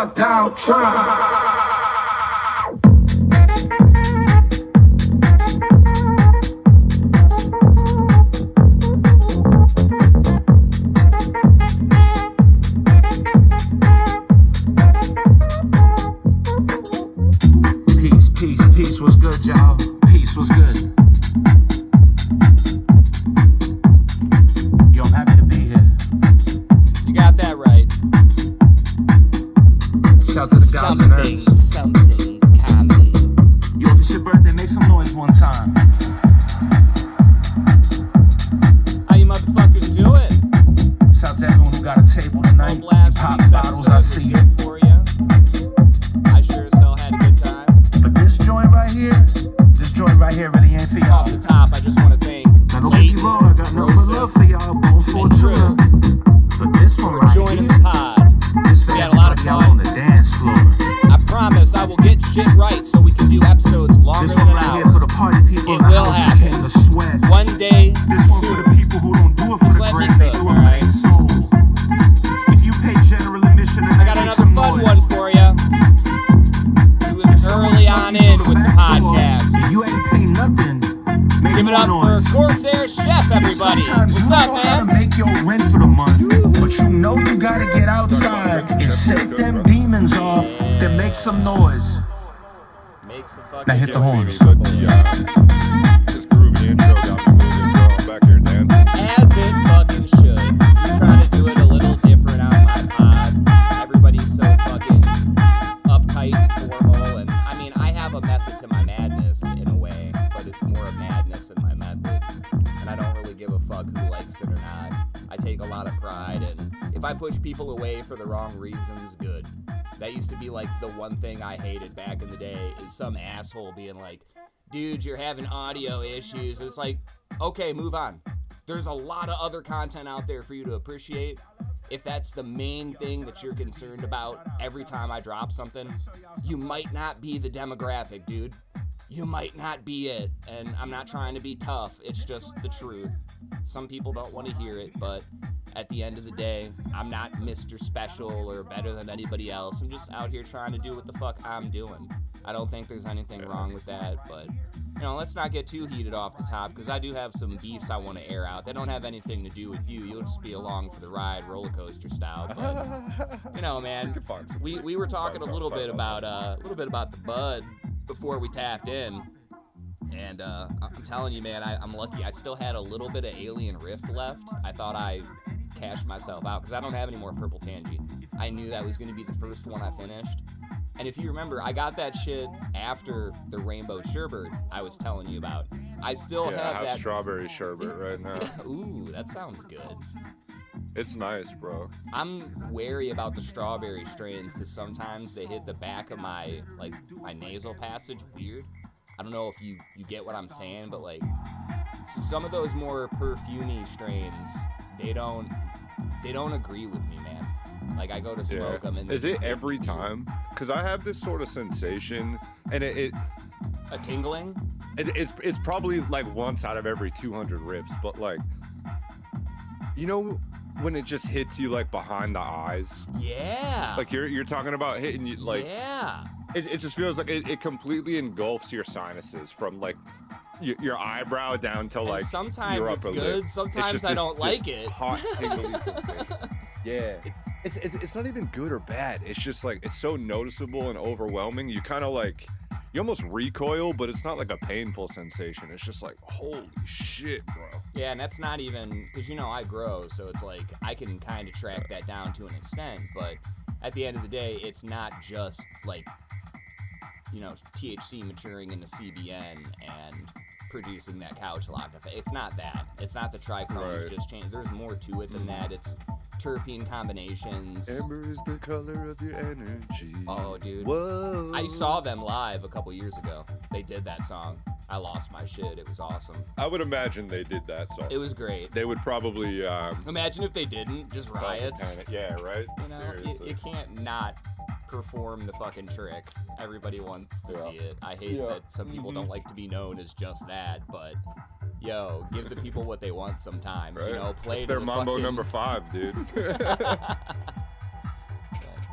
fuck down, try. Peace was good, y'all. Peace was good. Yo, I'm happy to be here. You got that right. Shout to the gods and earths. Something comedy. Yo, if it's your birthday, make some noise one time. How you motherfuckers doing? Shout to everyone who got a table tonight. Pop bottles, I see you. For you. I sure as hell had a good time. But this joint right here really ain't for y'all. Off the top, I just want to thank Now don't get me wrong, I got nothing but love for y'all, Bone Fortuna. But this one right joining here, the pod. this for We had a lot of everybody out on fun. the dance floor. I promise I will get shit right so we can do episodes longer This than one an right here hour. for the party people It in the will house who happen. came to sweat. One day This one for the people who don't do it for Just the let me gram, they cook, do it for alright? their soul. If you pay general admission and I got make another some fun noise, one for you. It was early on in with the podcast. if you ain't pay nothing, make Give it more up noise. for CorsairChef, everybody. Sometimes What's you up, know how to man? make your rent for the month, but you know you gotta get outside and shake them demons off, then make some noise. Make some Now fucking hit the horns. But this groovy intro got me moving, bro. I'm back here dancing. As it fucking should. We try to do it a little different on my pod. Everybody's so fucking uptight and formal, and I mean, I have a method to my madness in a way, but it's more a madness in my method, and I don't really give a fuck who likes it or not. I take a lot of pride, and if I push people away for the wrong reasons, good. That used to be like the one thing I hated back in the day, is some asshole being like, dude, you're having audio issues. It's like, okay, move on. There's a lot of other content out there for you to appreciate. If that's the main thing that you're concerned about every time I drop something, you might not be the demographic, dude. You might not be it. And I'm not trying to be tough. It's just the truth. Some people don't want to hear it, but at the end of the day, I'm not Mr. Special or better than anybody else. I'm just out here trying to do what the fuck I'm doing. I don't think there's anything wrong with that, but, you know, let's not get too heated off the top, because I do have some beefs I want to air out. They don't have anything to do with you. You'll just be along for the ride, roller coaster style. But, you know, man, we were talking a little bit about the bud before we tapped in. And I'm telling you, man, I'm lucky. I still had a little bit of Alien Rift left. I thought I cashed myself out because I don't have any more Purple Tangy. I knew that was going to be the first one I finished. And if you remember, I got that shit after the Rainbow Sherbet I was telling you about. I still I have have that. strawberry sherbet right now. Ooh, that sounds good. It's nice, bro. I'm wary about the strawberry strains because sometimes they hit the back of my nasal passage weird. I don't know if you get what I'm saying, but like, so some of those more perfumey strains, they don't agree with me, man. Like, I go to smoke them, and is it every time? Because I have this sort of sensation, and it a tingling. It's probably like once out of every 200 rips, but like, you know, when it just hits you like behind the eyes. Yeah. Like you're talking about hitting you like. Yeah. It just feels like it completely engulfs your sinuses from like your eyebrow down to like. And sometimes your it's upper good. lip. Sometimes It's just I don't like it. Hot tingly sensation. Yeah. It's not even good or bad. It's just like it's so noticeable and overwhelming. You kind of like you almost recoil, but it's not like a painful sensation. It's just like holy shit, bro. Yeah, and that's not even because you know I grow, so it's like I can kind of track that down to an extent. But at the end of the day, it's not just like, you know, THC maturing into CBN and producing that couch lock effect. It's not that. It's not the trichomes Right. just changed. There's more to it than that. It's terpene combinations. Amber is the color of your energy. Oh, dude. Whoa. I saw them live a couple years ago. They did that song. I lost my shit. It was awesome. I would imagine they did that song. It was great. They would probably. Imagine if they didn't. Just riots. Yeah, right? You know, Seriously. you can't not perform the fucking trick. Everybody wants to see it. I hate that some people don't like to be known as just that, but yo, give the people what they want sometimes. Right. You know, play It's to their the Mambo fucking... number 5, dude.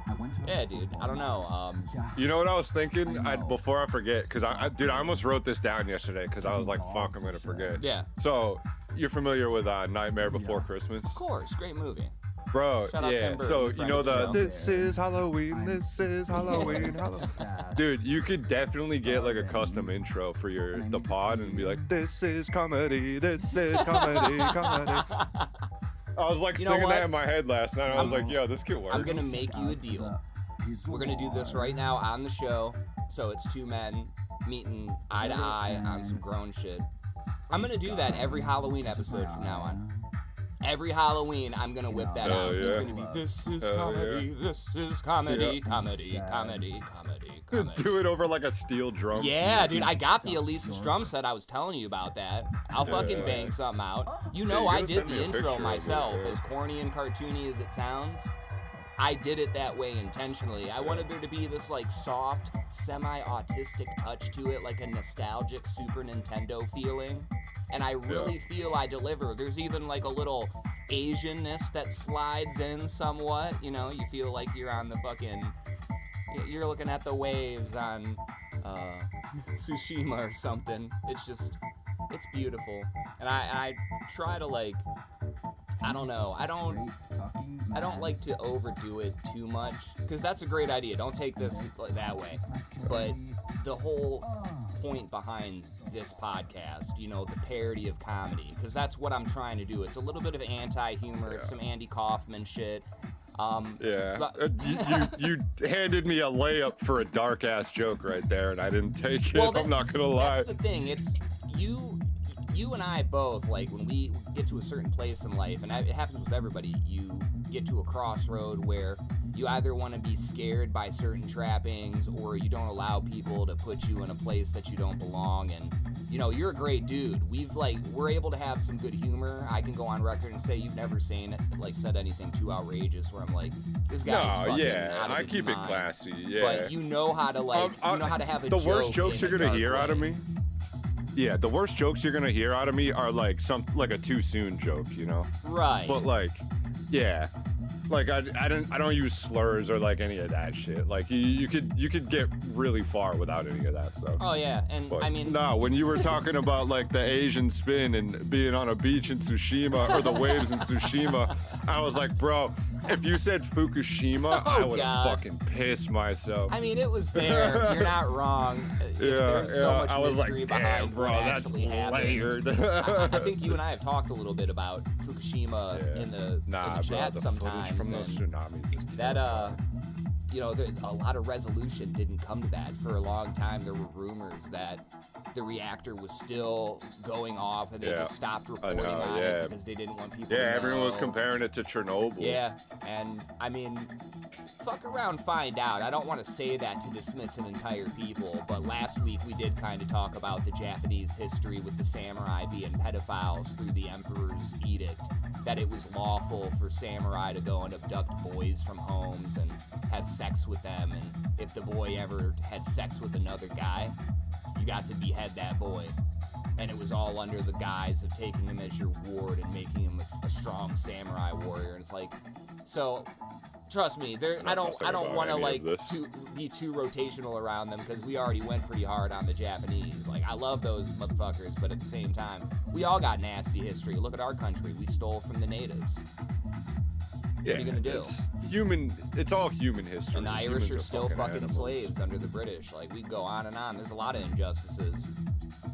I went to Yeah, dude. I don't know. You know what I was thinking? Before I forget, because dude, I almost wrote this down yesterday because I was like, fuck, I'm gonna forget. Yeah. So you're familiar with Nightmare Before Christmas? Of course, great movie. Bro, Shout out yeah. Tim Burton, So friend you know of the show. this is Halloween, this is Halloween, Halloween. Dude, you could definitely get like a custom intro for the pod and be like, this is comedy, this is comedy, comedy. I was like singing that in my head last night. I was like, yo, this could work. I'm gonna make you a deal. We're gonna do this right now on the show. So it's two men meeting eye to eye on some grown shit. I'm gonna do that every Halloween episode from now on. Every Halloween, I'm gonna whip that out. Yeah. It's gonna be, this is comedy, this is comedy, comedy, comedy, comedy, comedy. Do it over like a steel drum. Yeah, dude, I got the Elisa's drum set. I was telling you about that. I'll fucking bang something out. You know, you I gotta did send me the a intro picture of it, myself. yeah. As corny and cartoony as it sounds, I did it that way intentionally. I wanted there to be this like soft, semi-autistic touch to it, like a nostalgic Super Nintendo feeling. And I really feel I deliver. There's even like a little Asianness that slides in somewhat. You know, you feel like you're on the fucking, you're looking at the waves on Tsushima or something. It's just, it's beautiful. And I try to like, I don't know, I don't like to overdo it too much, because that's a great idea. Don't take this like that way. But the whole point behind this podcast, you know, the parody of comedy, because that's what I'm trying to do. It's a little bit of anti-humor, it's some Andy Kaufman shit. You handed me a layup for a dark ass joke right there, and I didn't take it. I'm not gonna lie. That's the thing. It's you and I both, like, when we get to a certain place in life, and it happens with everybody, you get to a crossroad where you either want to be scared by certain trappings, or you don't allow people to put you in a place that you don't belong. And you know, you're a great dude. We're able to have some good humor. I can go on record and say you've never said anything too outrageous where I'm like, this guy's fucking out of I his keep mind. it classy. Yeah, But you know how to you know how to have a the joke worst jokes in you're a gonna dark hear out of way. me. Yeah, the worst jokes you're gonna hear out of me are like a too soon joke, you know. Right. But like, yeah, like I don't use slurs or like any of that shit. Like you could get really far without any of that stuff. Oh yeah, and But I mean, no, when you were talking about like the Asian spin and being on a beach in Tsushima or the waves in Tsushima, I was like, bro, if you said Fukushima, I would have God. fucking pissed myself. I mean, it was there. You're not wrong. There's so much I was mystery like, behind damn, bro, what that's actually happened. layered. I think you and I have talked a little bit about Fukushima in the chat the sometimes. footage from those and tsunamis is that you know, a lot of resolution didn't come to that. For a long time, there were rumors that the reactor was still going off, and they just stopped reporting on it because they didn't want people to know. Yeah, everyone was comparing it to Chernobyl. Yeah, and I mean, fuck around, find out. I don't want to say that to dismiss an entire people, but last week we did kind of talk about the Japanese history with the samurai being pedophiles through the emperor's edict, that it was lawful for samurai to go and abduct boys from homes and have sex with them, and if the boy ever had sex with another guy, you got to behead that boy. And it was all under the guise of taking him as your ward and making him a strong samurai warrior. And it's like, so trust me, I don't want to like be too rotational around them, because we already went pretty hard on the Japanese. Like, I love those motherfuckers, but at the same time, we all got nasty history. Look at our country. We stole from the natives. Yeah, what are you gonna do? It's all human history. And the Irish Humans are still fucking animals. slaves under the British. Like, we go on and on. There's a lot of injustices.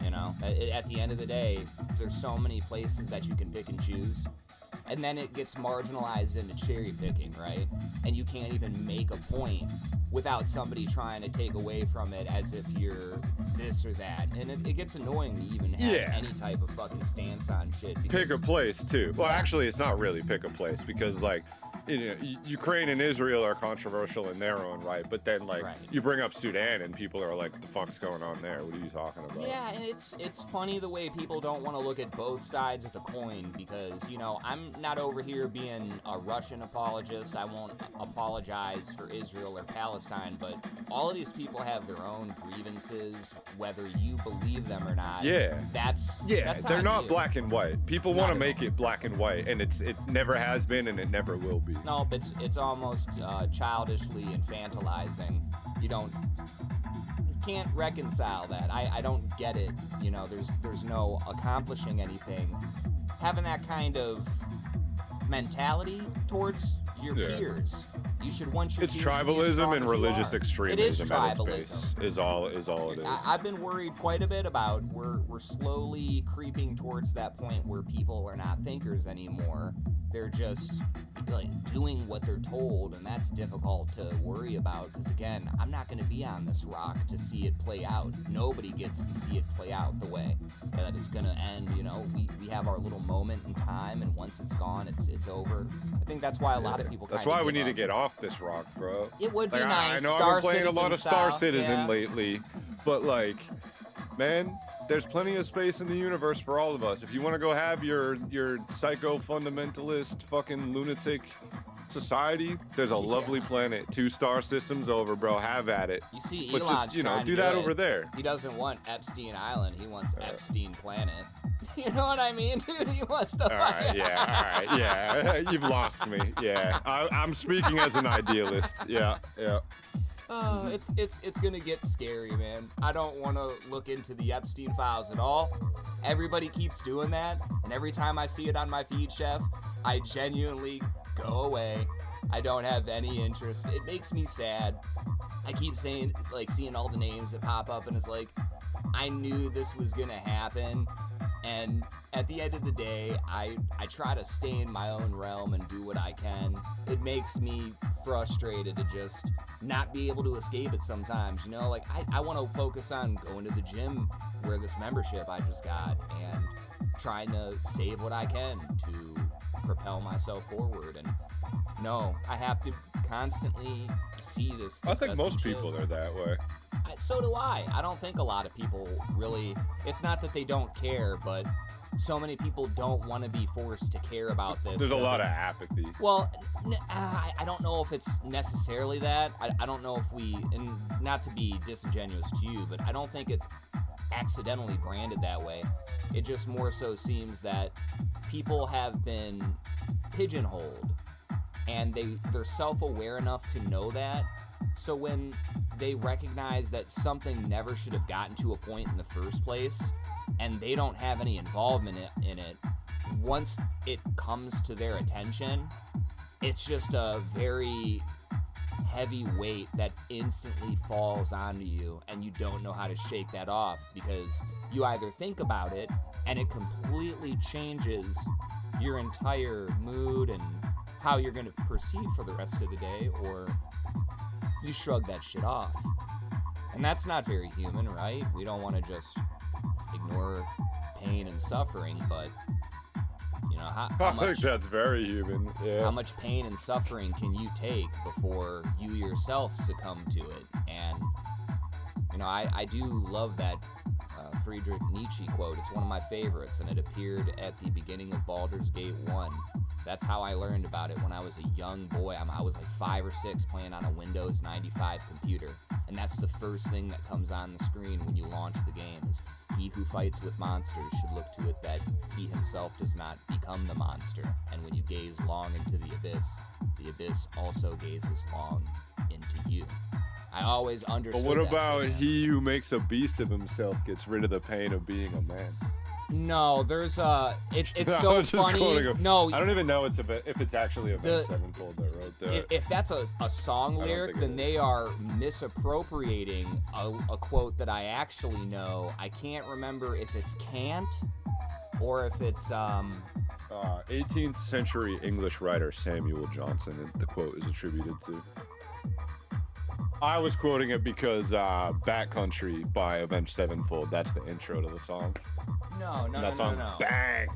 You know, at the end of the day, there's so many places that you can pick and choose. And then it gets marginalized into cherry picking, right? And you can't even make a point without somebody trying to take away from it as if you're this or that. And it gets annoying to even have any type of fucking stance on shit. Pick a place, too. Well, actually, it's not really pick a place, because, like, you know, Ukraine and Israel are controversial in their own right, but then, like, you bring up Sudan and people are like, the fuck's going on there? What are you talking about? Yeah, and it's funny the way people don't want to look at both sides of the coin, because, you know, I'm not over here being a Russian apologist. I won't apologize for Israel or Palestine, but all of these people have their own grievances, whether you believe them or not. Yeah. That's they're on not you. black and white. People want to make it black and white, and it never has been, and it never will be. maybe. No, but it's almost childishly infantilizing. You can't reconcile that. I don't get it. You know, there's no accomplishing anything. Having that kind of mentality towards your peers. You should want your It's peers to be as tribalism strong and as you religious are. extremism. It is at its tribalism. base, is all it is. I've been worried quite a bit about we're slowly creeping towards that point where people are not thinkers anymore. They're just like doing what they're told, and that's difficult to worry about because again, I'm not going to be on this rock to see it play out. Nobody gets to see it play out the way that it's going to end. You know, we have our little moment in time, and once it's gone, it's over. I think that's why a lot of people. That's why we need to get off this rock, bro. It would be like, nice. I know Star I've been playing a lot of Star style. Citizen lately, but like, man, there's plenty of space in the universe for all of us. If you want to go have your psycho fundamentalist fucking lunatic society, there's a lovely planet 2 star systems over, bro. Have at it. You see, but Elon's just, trying to do that over there. He doesn't want Epstein Island. He wants Epstein Planet. You know what I mean, dude? He wants to. All right, yeah. You've lost me. Yeah, I'm speaking as an idealist. Yeah. Oh, it's gonna get scary, man. I don't want to look into the Epstein files at all. Everybody keeps doing that, and every time I see it on my feed, Chef, I genuinely go away. I don't have any interest. It makes me sad. I keep saying, like, seeing all the names that pop up, and it's like, I knew this was gonna happen. And at the end of the day, I try to stay in my own realm and do what I can. It makes me frustrated to just not be able to escape it sometimes, you know? Like, I want to focus on going to the gym where this membership I just got and trying to save what I can to propel myself forward. And no, I have to constantly see this. I think most shit. people are that way. So do I. I don't think a lot of people really, it's not that they don't care, but so many people don't want to be forced to care about this. There's a lot of apathy. Well, I don't know if it's necessarily that. I don't know if we, and not to be disingenuous to you, but I don't think it's accidentally branded that way. It just more so seems that people have been pigeonholed and they're self-aware enough to know that. So when they recognize that something never should have gotten to a point in the first place, and they don't have any involvement in it, once it comes to their attention, it's just a very heavy weight that instantly falls onto you, and you don't know how to shake that off because you either think about it and it completely changes your entire mood and how you're going to proceed for the rest of the day, or you shrug that shit off. And that's not very human, right? We don't want to just ignore pain and suffering, but you know, how I much, think that's very human. Yeah. how much pain and suffering can you take before you yourself succumb to it? And you know, I do love that Friedrich Nietzsche quote. It's one of my favorites, and it appeared at the beginning of Baldur's Gate 1. That's how I learned about it when I was a young boy. I was like 5 or 6 playing on a Windows 95 computer. And that's the first thing that comes on the screen when you launch the game is he who fights with monsters should look to it that he himself does not become the monster. And when you gaze long into the abyss also gazes long into you. I always understood But what that about shit. he who makes a beast of himself gets rid of the pain of being a man? No, there's it's No, so I'm just funny. quoting him. No, I don't even know if it's actually Avenged Sevenfold that wrote that. if that's a song don't lyric, think it then is. they are misappropriating a quote that I actually know. I can't remember if it's can't or if it's 18th century English writer Samuel Johnson, and the quote is attributed to. I was quoting it because Backcountry by Avenged Sevenfold, that's the intro to the song. no. That song bangs.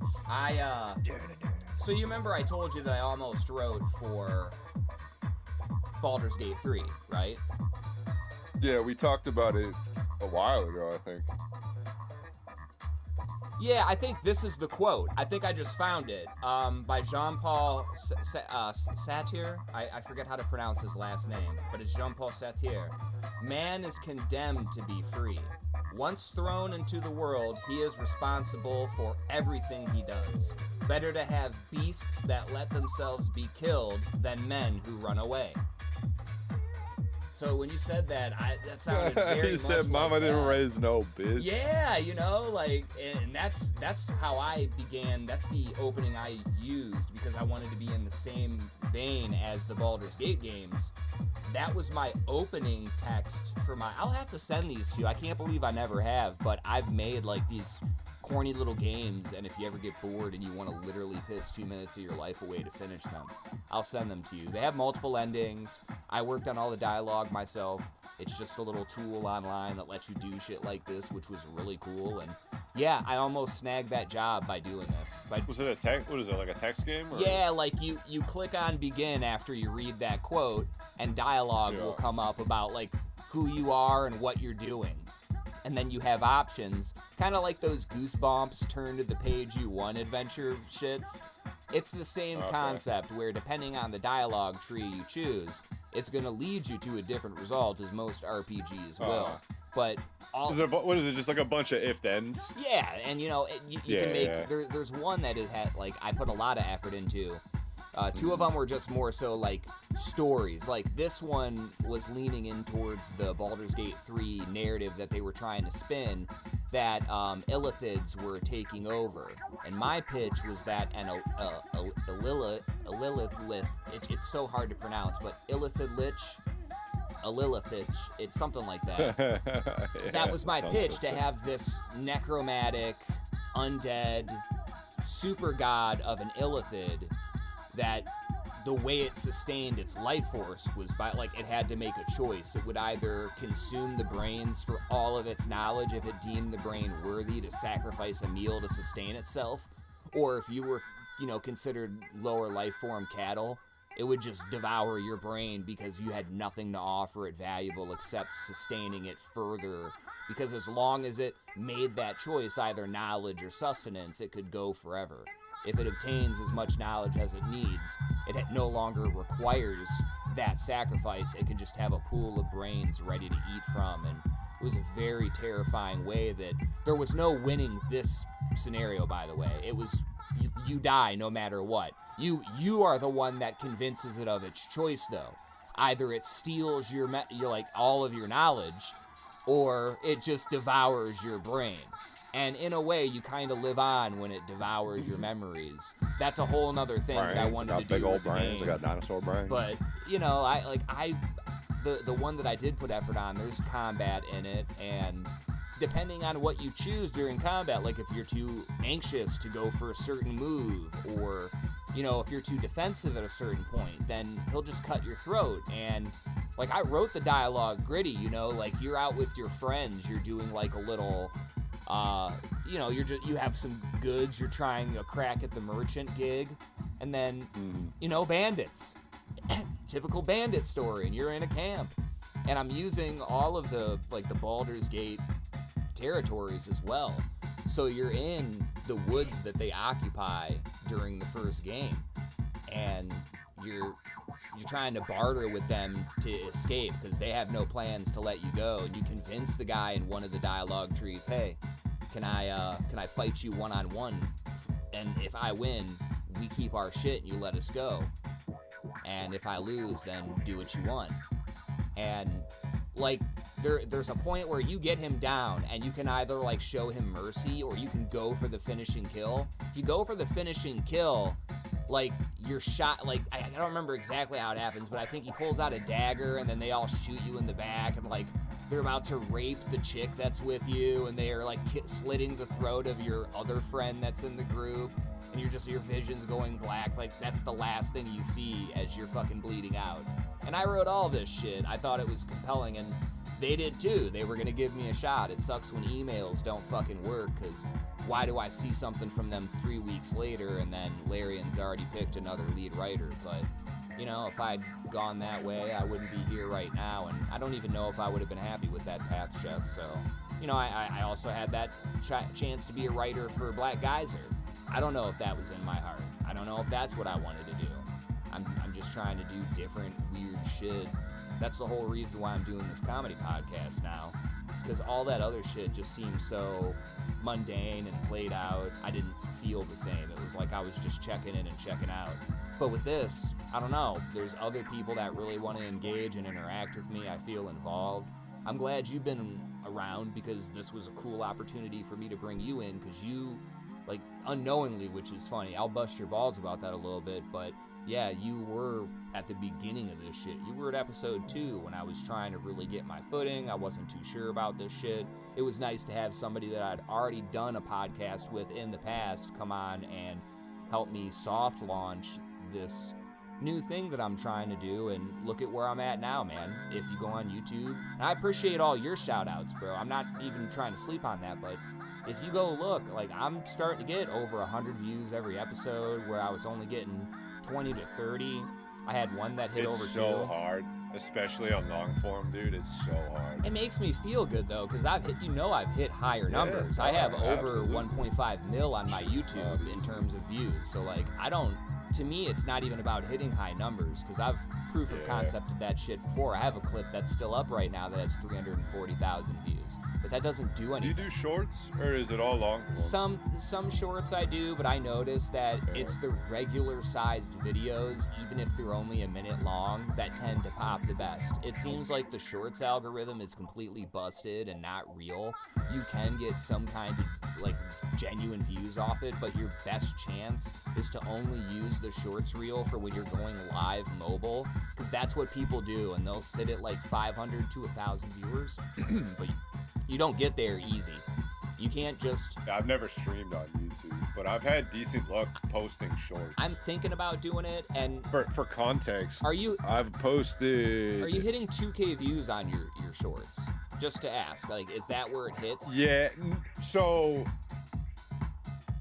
So you remember I told you that I almost wrote for Baldur's Gate 3, right? Yeah, we talked about it a while ago, I think. Yeah, I think this is the quote. I think I just found it. By Jean-Paul Sartre. I forget how to pronounce his last name, but it's Jean-Paul Sartre. Man is condemned to be free. Once thrown into the world, he is responsible for everything he does. Better to have beasts that let themselves be killed than men who run away. So when you said that, that sounded very You much said, like "Mama didn't that. raise no bitch." Yeah, you know, like, and that's how I began. That's the opening I used because I wanted to be in the same vein as the Baldur's Gate games. That was my opening text for my. I'll have to send these to you. I can't believe I never have, but I've made like these corny little games, and if you ever get bored and you want to literally piss 2 minutes of your life away to finish them, I'll send them to you. They have multiple endings. I worked on all the dialogue myself. It's just a little tool online that lets you do shit like this, which was really cool. And yeah, I almost snagged that job by doing this. Was it a text? What is it, like a text game? Or? Yeah, like you click on begin after you read that quote, and dialogue will come up about like who you are and what you're doing. And then you have options, kind of like those Goosebumps turn to the page you want adventure shits. It's the same concept where depending on the dialogue tree you choose, it's going to lead you to a different result as most RPGs will. But what is it? Just like a bunch of if-thens? Yeah, and you know, you can make. There's one that it had like I put a lot of effort into. Two of them were just more so like stories. Like this one was leaning in towards the Baldur's Gate 3 narrative that they were trying to spin, that Illithids were taking over. And my pitch was that Lilith, it's so hard to pronounce, but Illithid-lich, it's something like that. That was my pitch, to have this necromantic, undead, super god of an Illithid that the way it sustained its life force was by, like, it had to make a choice. It would either consume the brains for all of its knowledge if it deemed the brain worthy to sacrifice a meal to sustain itself, or if you were, you know, considered lower life form cattle, it would just devour your brain because you had nothing to offer it valuable except sustaining it further. Because as long as it made that choice, either knowledge or sustenance, it could go forever. If it obtains as much knowledge as it needs, it no longer requires that sacrifice. It can just have a pool of brains ready to eat from. And it was a very terrifying way that there was no winning this scenario, by the way. It was you die no matter what. You are the one that convinces it of its choice, though. Either it steals your like all of your knowledge, or it just devours your brain. And in a way, you kind of live on when it devours your memories. That's a whole nother thing that I wanted to do. Big old with the brains. game. I got dinosaur brains. But you know, the one that I did put effort on, there's combat in it, and depending on what you choose during combat, like if you're too anxious to go for a certain move, or you know, if you're too defensive at a certain point, then he'll just cut your throat. And like I wrote the dialogue gritty, you know, like you're out with your friends, you're doing like a little. You know, you have some goods, you're trying a crack at the merchant gig, and then, you know, bandits. Typical bandit story, and you're in a camp. And I'm using all of the, like, the Baldur's Gate territories as well. So you're in the woods that they occupy during the first game, and you're trying to barter with them to escape because they have no plans to let you go. And you convince the guy in one of the dialogue trees, hey, can I fight you one-on-one? And if I win, we keep our shit and you let us go. And if I lose, then do what you want. And like there's a point where you get him down and you can either like show him mercy or you can go for the finishing kill. If you go for the finishing kill, like you're shot, like I don't remember exactly how it happens, but I think he pulls out a dagger and then they all shoot you in the back, and like they're about to rape the chick that's with you, and they are like slitting the throat of your other friend that's in the group, and your vision's going black. Like that's the last thing you see as you're fucking bleeding out. And I wrote all this shit. I thought it was compelling, and they did too. They were gonna give me a shot. It sucks when emails don't fucking work, because why do I see something from them 3 weeks later and then Larian's already picked another lead writer? But, you know, if I'd gone that way, I wouldn't be here right now, and I don't even know if I would have been happy with that path, Chef. So, you know, I also had that chance to be a writer for Black Geyser. I don't know if that was in my heart. I don't know if that's what I wanted to do. I'm just trying to do different, weird shit. That's the whole reason why I'm doing this comedy podcast now. shorts, because all that other shit just seemed so mundane and played out. I didn't feel the same. It was like I was just checking in and checking out. But with this, I don't know. There's other people that really want to engage and interact with me. I feel involved. I'm glad you've been around, because this was a cool opportunity for me to bring you in, because you, like, unknowingly, which is funny, I'll bust your balls about that a little bit, but yeah, you were at the beginning of this shit. You were at episode 2 when I was trying to really get my footing. I wasn't too sure about this shit. It was nice to have somebody that I'd already done a podcast with in the past come on and help me soft launch this new thing that I'm trying to do, and look at where I'm at now, man. If you go on YouTube, and I appreciate all your shout outs, bro. I'm not even trying to sleep on that, but if you go look, like, I'm starting to get over 100 views every episode, where I was only getting 20 to 30. I had one that hit over 2. It's so hard, especially on long form, dude. It's so hard. It makes me feel good though, because I've hit higher numbers. I have over 1.5 mil on my YouTube in terms of views. So, like, to me, it's not even about hitting high numbers, because I've proof of concepted that shit before. I have a clip that's still up right now that has 340,000 views, but that doesn't do anything. Do you do shorts, or is it all long form? Some shorts I do, but I notice that it's the regular sized videos, even if they're only a minute long, that tend to pop the best. It seems like the shorts algorithm is completely busted and not real. You can get some kind of, like, genuine views off it, but your best chance is to only use the shorts reel for when you're going live mobile, because that's what people do, and they'll sit at like 500 to 1,000 viewers, but you don't get there easy. You can't just... I've never streamed on YouTube, but I've had decent luck posting shorts. I'm thinking about doing it, and... For context, I've posted... Are you hitting 2K views on your shorts? Just to ask, like, is that where it hits? Yeah, so...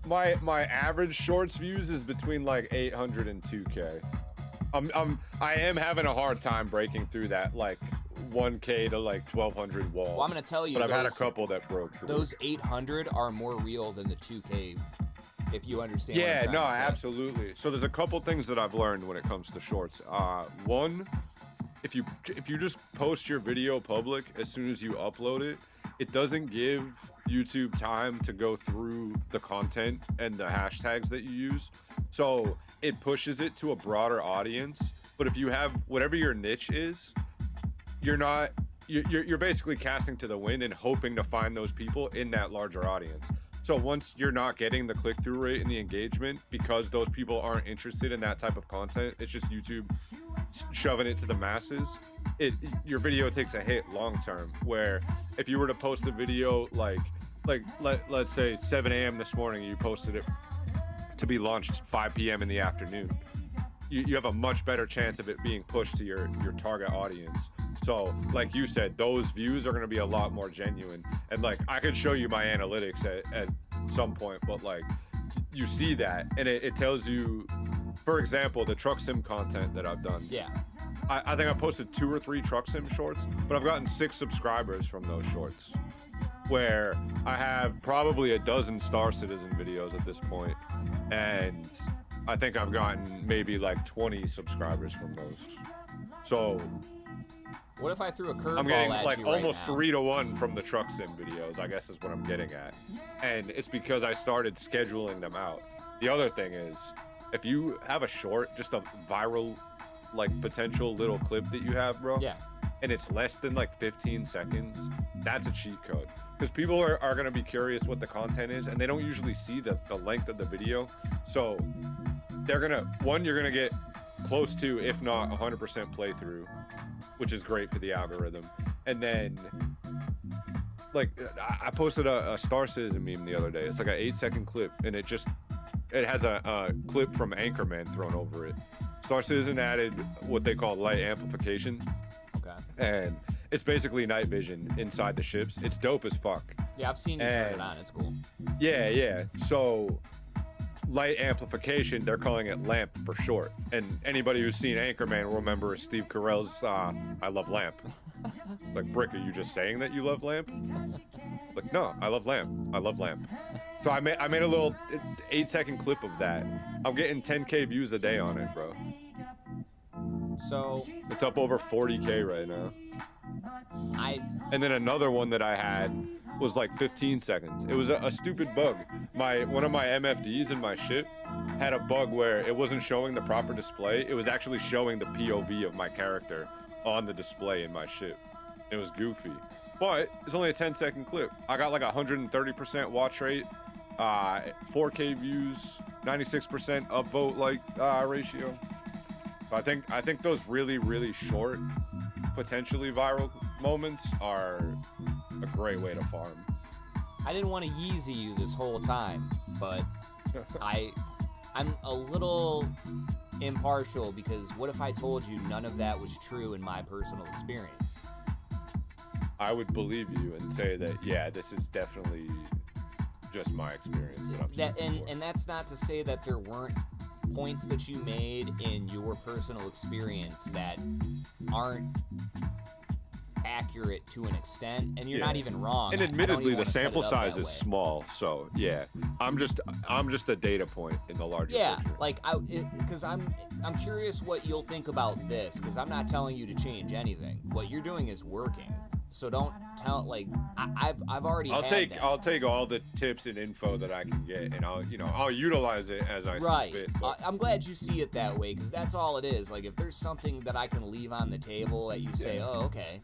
My average shorts views is between like 800 and 2K. I am having a hard time breaking through that like 1K to like 1,200 wall. Well, I'm gonna tell you, but I've had a couple that broke through. Those 800 are more real than the 2K, if you understand. Yeah, what I'm trying to say. Absolutely. So there's a couple things that I've learned when it comes to shorts. One, if you just post your video public as soon as you upload it, it doesn't give YouTube time to go through the content and the hashtags that you use. So it pushes it to a broader audience. But if you have whatever your niche is, you're basically casting to the wind and hoping to find those people in that larger audience. So once you're not getting the click-through rate and the engagement because those people aren't interested in that type of content, it's just YouTube shoving it to the masses. Your video takes a hit long term. Where if you were to post a video let's say 7 a.m. this morning, you posted it to be launched 5 p.m. in the afternoon, you have a much better chance of it being pushed to your target audience. So like you said, those views are going to be a lot more genuine. And like, I could show you my analytics at some point, but like, you see that and it tells you, for example, the truck sim content that I've done. Yeah. I think I posted 2 or 3 truck sim shorts, but I've gotten 6 subscribers from those shorts, where I have probably a dozen Star Citizen videos at this point, and I think I've gotten maybe like 20 subscribers from those. So what if I threw a curveball I'm getting at like you right almost now? 3 to 1 from the truck sim videos, I guess is what I'm getting at. And it's because I started scheduling them out. The other thing is, if you have a short, just a viral like potential little clip that you have, bro, Yeah. and it's less than like 15 seconds, that's a cheat code. Because people are going to be curious what the content is, and they don't usually see the length of the video. So they're going to, you're going to get close to, if not 100% playthrough, which is great for the algorithm. And then, like, I posted a Star Citizen meme the other day. It's like an 8-second clip, and it has a clip from Anchorman thrown over it. Star Citizen added what they call light amplification. Okay. And it's basically night vision inside the ships. It's dope as fuck. Yeah, I've seen you turn it on. It's cool. Yeah. So light amplification, they're calling it LAMP for short. And anybody who's seen Anchorman will remember Steve Carell's I love LAMP. Like, Brick, are you just saying that you love LAMP? Like, no, I love LAMP. I love LAMP. So I made a little 8-second clip of that. I'm getting 10K views a day on it, bro. So it's up over 40K right now. And then another one that I had was like 15 seconds. It was a stupid bug. One of my MFDs in my ship had a bug where it wasn't showing the proper display. It was actually showing the POV of my character on the display in my ship. It was goofy, but it's only a 10-second clip. I got like 130% watch rate, 4K views, 96% upvote ratio. So I think those really short, potentially viral moments are a great way to farm. I didn't want to Yeezy you this whole time, but I'm a little impartial because what if I told you none of that was true in my personal experience? I would believe you and say that, yeah, this is definitely just my experience that I'm and that's not to say that there weren't points that you made in your personal experience that aren't accurate to an extent, and you're not even wrong. And admittedly, the sample size is small, so yeah, I'm just a data point in the larger picture. Like because I'm curious what you'll think about this, because I'm not telling you to change anything. What you're doing is working. So don't tell, like, I've already I'll take all the tips and info that I can get, and I'll utilize it as I see fit. I'm glad you see it that way, because that's all it is. Like, if there's something that I can leave on the table that you say, oh, okay,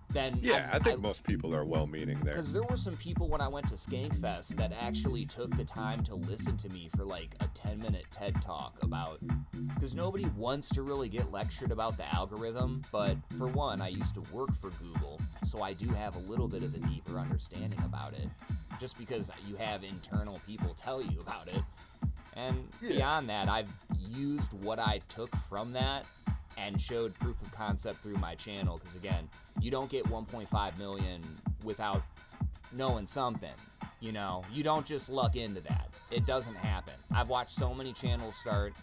then I think most people are well-meaning there. Because there were some people when I went to Skankfest that actually took the time to listen to me for like a 10-minute TED Talk about, because nobody wants to really get lectured about the algorithm, but for one, I used to work for Google, so I do have a little bit of a deeper understanding about it, just because you have internal people tell you about it. And beyond that, I've used what I took from that and showed proof of concept through my channel, because again, you don't get 1.5 million without knowing something. You don't just luck into that. It doesn't happen. I've watched so many channels start,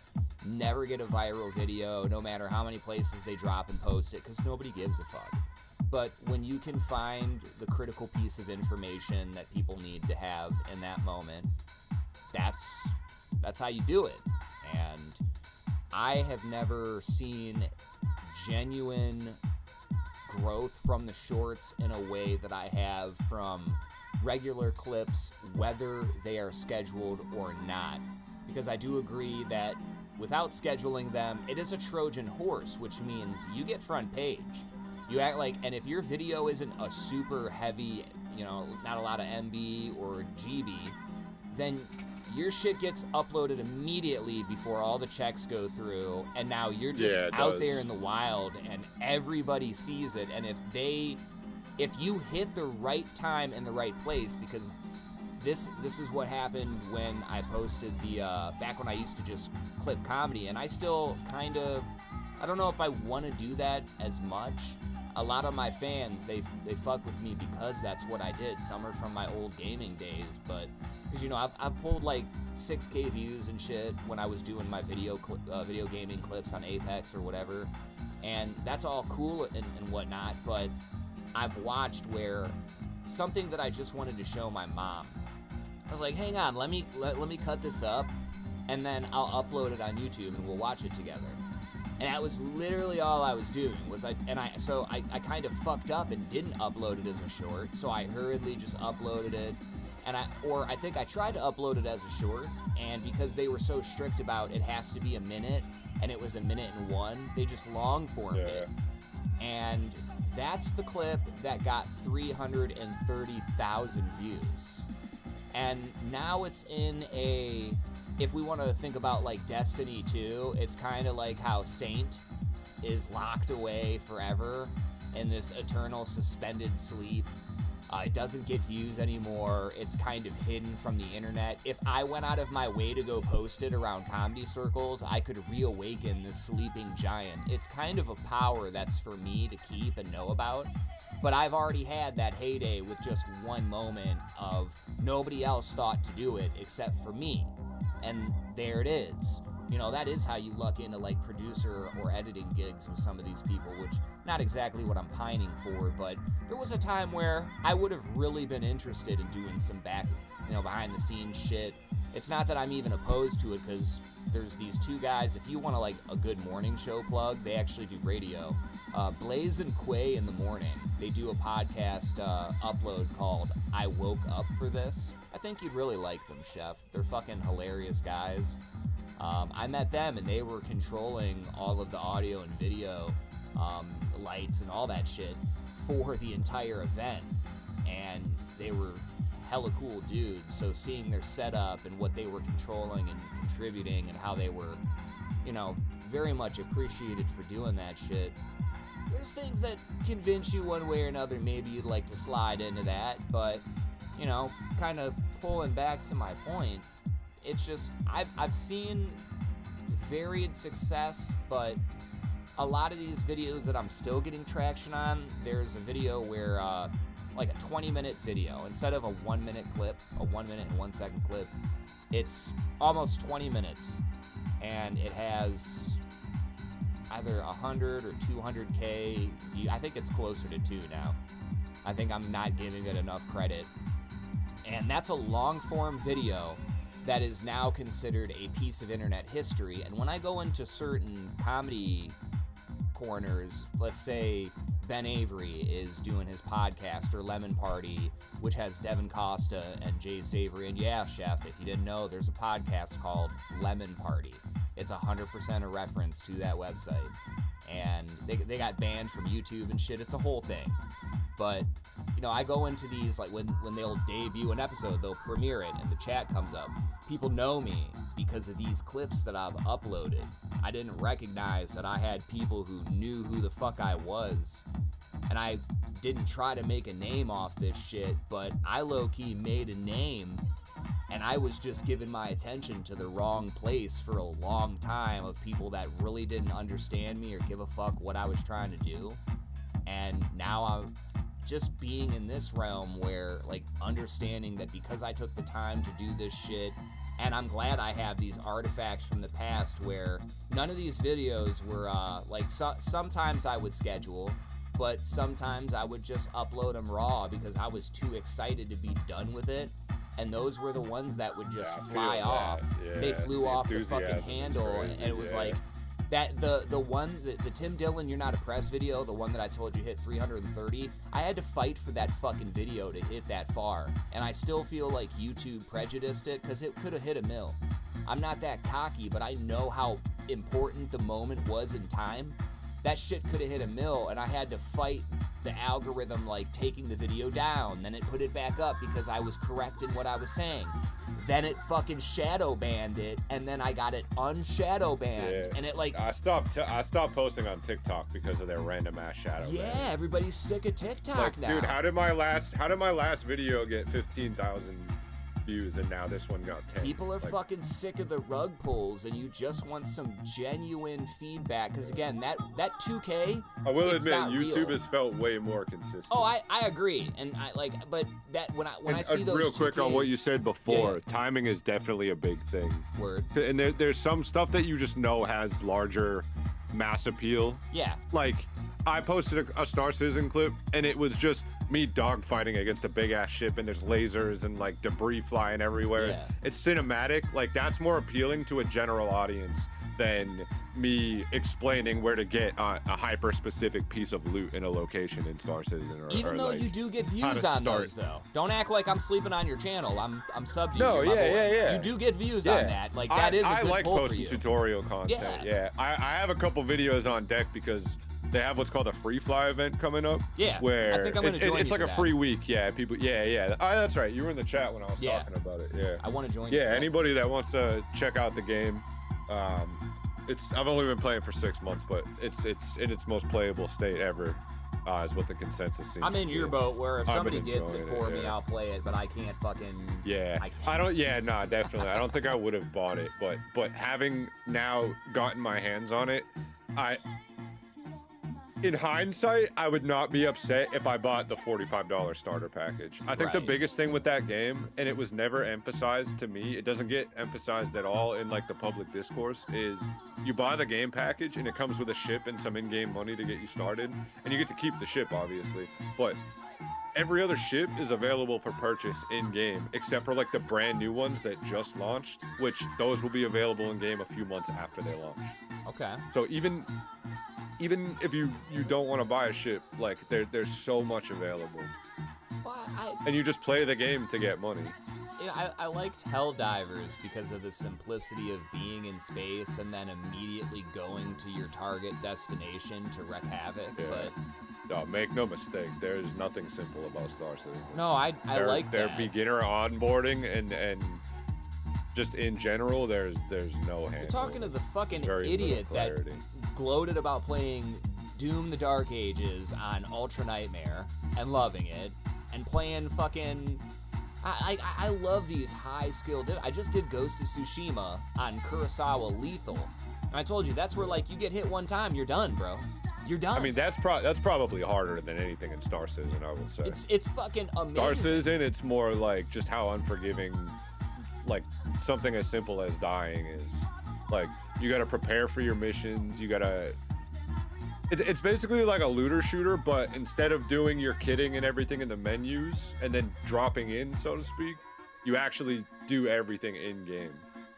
never get a viral video, no matter how many places they drop and post it, because nobody gives a fuck. But when you can find the critical piece of information that people need to have in that moment, that's how you do it. And I have never seen genuine growth from the shorts in a way that I have from regular clips, whether they are scheduled or not. Because I do agree that without scheduling them, it is a Trojan horse, which means you get front page. You act like, and if your video isn't a super heavy, not a lot of MB or GB, then your shit gets uploaded immediately before all the checks go through, and now you're just out there in the wild and everybody sees it. And if you hit the right time and the right place, because this is what happened when I posted the back when I used to just clip comedy, and I still kind of, I don't know if I want to do that as much. A lot of my fans, they fuck with me because that's what I did. Some are from my old gaming days, but because I've pulled like 6K views and shit when I was doing my video gaming clips on Apex or whatever, and that's all cool and whatnot. But I've watched where something that I just wanted to show my mom, I was like, hang on, let me cut this up, and then I'll upload it on YouTube and we'll watch it together. And that was literally all I was doing. I kind of fucked up and didn't upload it as a short. So I hurriedly just uploaded it, and I think I tried to upload it as a short, and because they were so strict about it has to be a minute, and it was 1:01, they just long formed it. And that's the clip that got 330,000 views. And now it's in a, if we want to think about like Destiny 2, it's kind of like how Saint is locked away forever in this eternal suspended sleep. It doesn't get views anymore. It's kind of hidden from the internet. If I went out of my way to go post it around comedy circles, I could reawaken this sleeping giant. It's kind of a power that's for me to keep and know about. But I've already had that heyday with just one moment of nobody else thought to do it except for me. And there it is. That is how you luck into like producer or editing gigs with some of these people, which not exactly what I'm pining for, but there was a time where I would have really been interested in doing some behind the scenes shit It's not that I'm even opposed to it, because there's these two guys. If you want to like a good morning show plug, they actually do radio. Blaze and Quay in the morning. They do a podcast upload called I Woke Up for This. I think you'd really like them, Chef. They're fucking hilarious guys. I met them, and they were controlling all of the audio and video, lights and all that shit for the entire event. And they were hella cool dudes. So seeing their setup and what they were controlling and contributing and how they were, you know, very much appreciated for doing that shit. There's things that convince you one way or another, maybe you'd like to slide into that, but, you know, kind of pulling back to my point, it's just, I've seen varied success, but a lot of these videos that I'm still getting traction on, there's a video where, like a 20-minute video, instead of a 1-minute clip, a 1 minute and 1 second clip, it's almost 20 minutes, and it has either 100 or 200K view. I think it's closer to 2 now. I think I'm not giving it enough credit. And that's a long-form video that is now considered a piece of internet history. And when I go into certain comedy corners, let's say Ben Avery is doing his podcast, or Lemon Party, which has Devin Costa and Jay Savory. And yeah, Chef, if you didn't know, there's a podcast called Lemon Party. It's 100% a reference to that website. And they got banned from YouTube and shit. It's a whole thing. But, you know, I go into these, like, when they'll debut an episode, they'll premiere it, and the chat comes up. People know me because of these clips that I've uploaded. I didn't recognize that I had people who knew who the fuck I was. And I didn't try to make a name off this shit, but I low-key made a name, and I was just giving my attention to the wrong place for a long time, of people that really didn't understand me or give a fuck what I was trying to do. And now I'm just being in this realm where, like, understanding that because I took the time to do this shit, and I'm glad I have these artifacts from the past where none of these videos were, sometimes I would schedule, but sometimes I would just upload them raw because I was too excited to be done with it. And those were the ones that would just fly off. Yeah, they flew off the enthusiasm fucking is handle, crazy, and it was like that. The Tim Dillon "You're Not a Press" video, the one that I told you hit 330. I had to fight for that fucking video to hit that far, and I still feel like YouTube prejudiced it because it could have hit a mil. I'm not that cocky, but I know how important the moment was in time. That shit could have hit a mil, and I had to fight the algorithm, like, taking the video down. Then it put it back up because I was correct in what I was saying. Then it fucking shadow banned it, and then I got it unshadow banned. Yeah. And it, like, I stopped posting on TikTok because of their random ass shadow. yeah, ban. everybody's sick of TikTok Like, now. dude, how did my last video get 15,000 views, and now this one got 10? People are Like, fucking sick of the rug pulls, and you just want some genuine feedback. Because again, that 2K, I will it's admit, not YouTube real. has felt way more consistent. Oh, I agree, and I like, but that when I see those real quick 2K, on what you said before, Yeah. timing is definitely a big thing. Word. And there's some stuff that you just know has larger mass appeal. Yeah. Like, I posted a Star Citizen clip, and it was just me dogfighting against a big ass ship, and there's lasers and like debris flying everywhere. Yeah. It's cinematic. Like, that's more appealing to a general audience than me explaining where to get a hyper specific piece of loot in a location in Star Citizen. Even though like, you do get how views to on start. those, though. Don't act like I'm sleeping on your channel. I'm sub to No, you. You're my yeah, boy. yeah, yeah. You do get views on that. Like, that is a I good like pull for posting you. tutorial content. Yeah. I have a couple videos on deck because they have what's called a free fly event coming up. Yeah, where I think I'm gonna join it's you like for a that. free week. Yeah, people. Yeah. That's right. You were in the chat when I was Yeah. talking about it. Yeah. I want to join you. Yeah. for that. Anybody that wants to check out the game, I've only been playing for 6 months, but it's in its most playable state ever. Is what the consensus seems. I'm in to your be. boat where if I've somebody been gets it enjoying for it, me, yeah. I'll play it, but I can't fucking. Yeah, I can't. I don't. Yeah, nah, definitely. I don't think I would have bought it, but having now gotten my hands on it, in hindsight, I would not be upset if I bought the $45 starter package. I think the Right. biggest thing with that game, and it was never emphasized to me, it doesn't get emphasized at all in like the public discourse, is you buy the game package and it comes with a ship and some in-game money to get you started, and you get to keep the ship, obviously, but every other ship is available for purchase in game, except for like the brand new ones that just launched, which those will be available in game a few months after they launch. Okay. So even if you don't want to buy a ship, like there's so much available, Well, and you just play the game to get money. I liked Helldivers because of the simplicity of being in space and then immediately going to your target destination to wreak havoc. Yeah. But No, make no mistake, there's nothing simple about Star Citizen. no, I like their that. beginner onboarding and just in general, there's no handle. You're talking to the fucking Very idiot little that clarity. gloated about playing Doom the Dark Ages on Ultra Nightmare and loving it, and playing fucking... I love these high-skill... I just did Ghost of Tsushima on Kurosawa Lethal, and I told you, that's where, like, you get hit one time, you're done, bro. You're done. I mean, that's probably harder than anything in Star Citizen, I will say. It's fucking amazing. Star Citizen, it's more like just how unforgiving, like something as simple as dying is. Like, you gotta prepare for your missions, you gotta... It's basically like a looter shooter, but instead of doing your kitting and everything in the menus and then dropping in, so to speak, you actually do everything in game.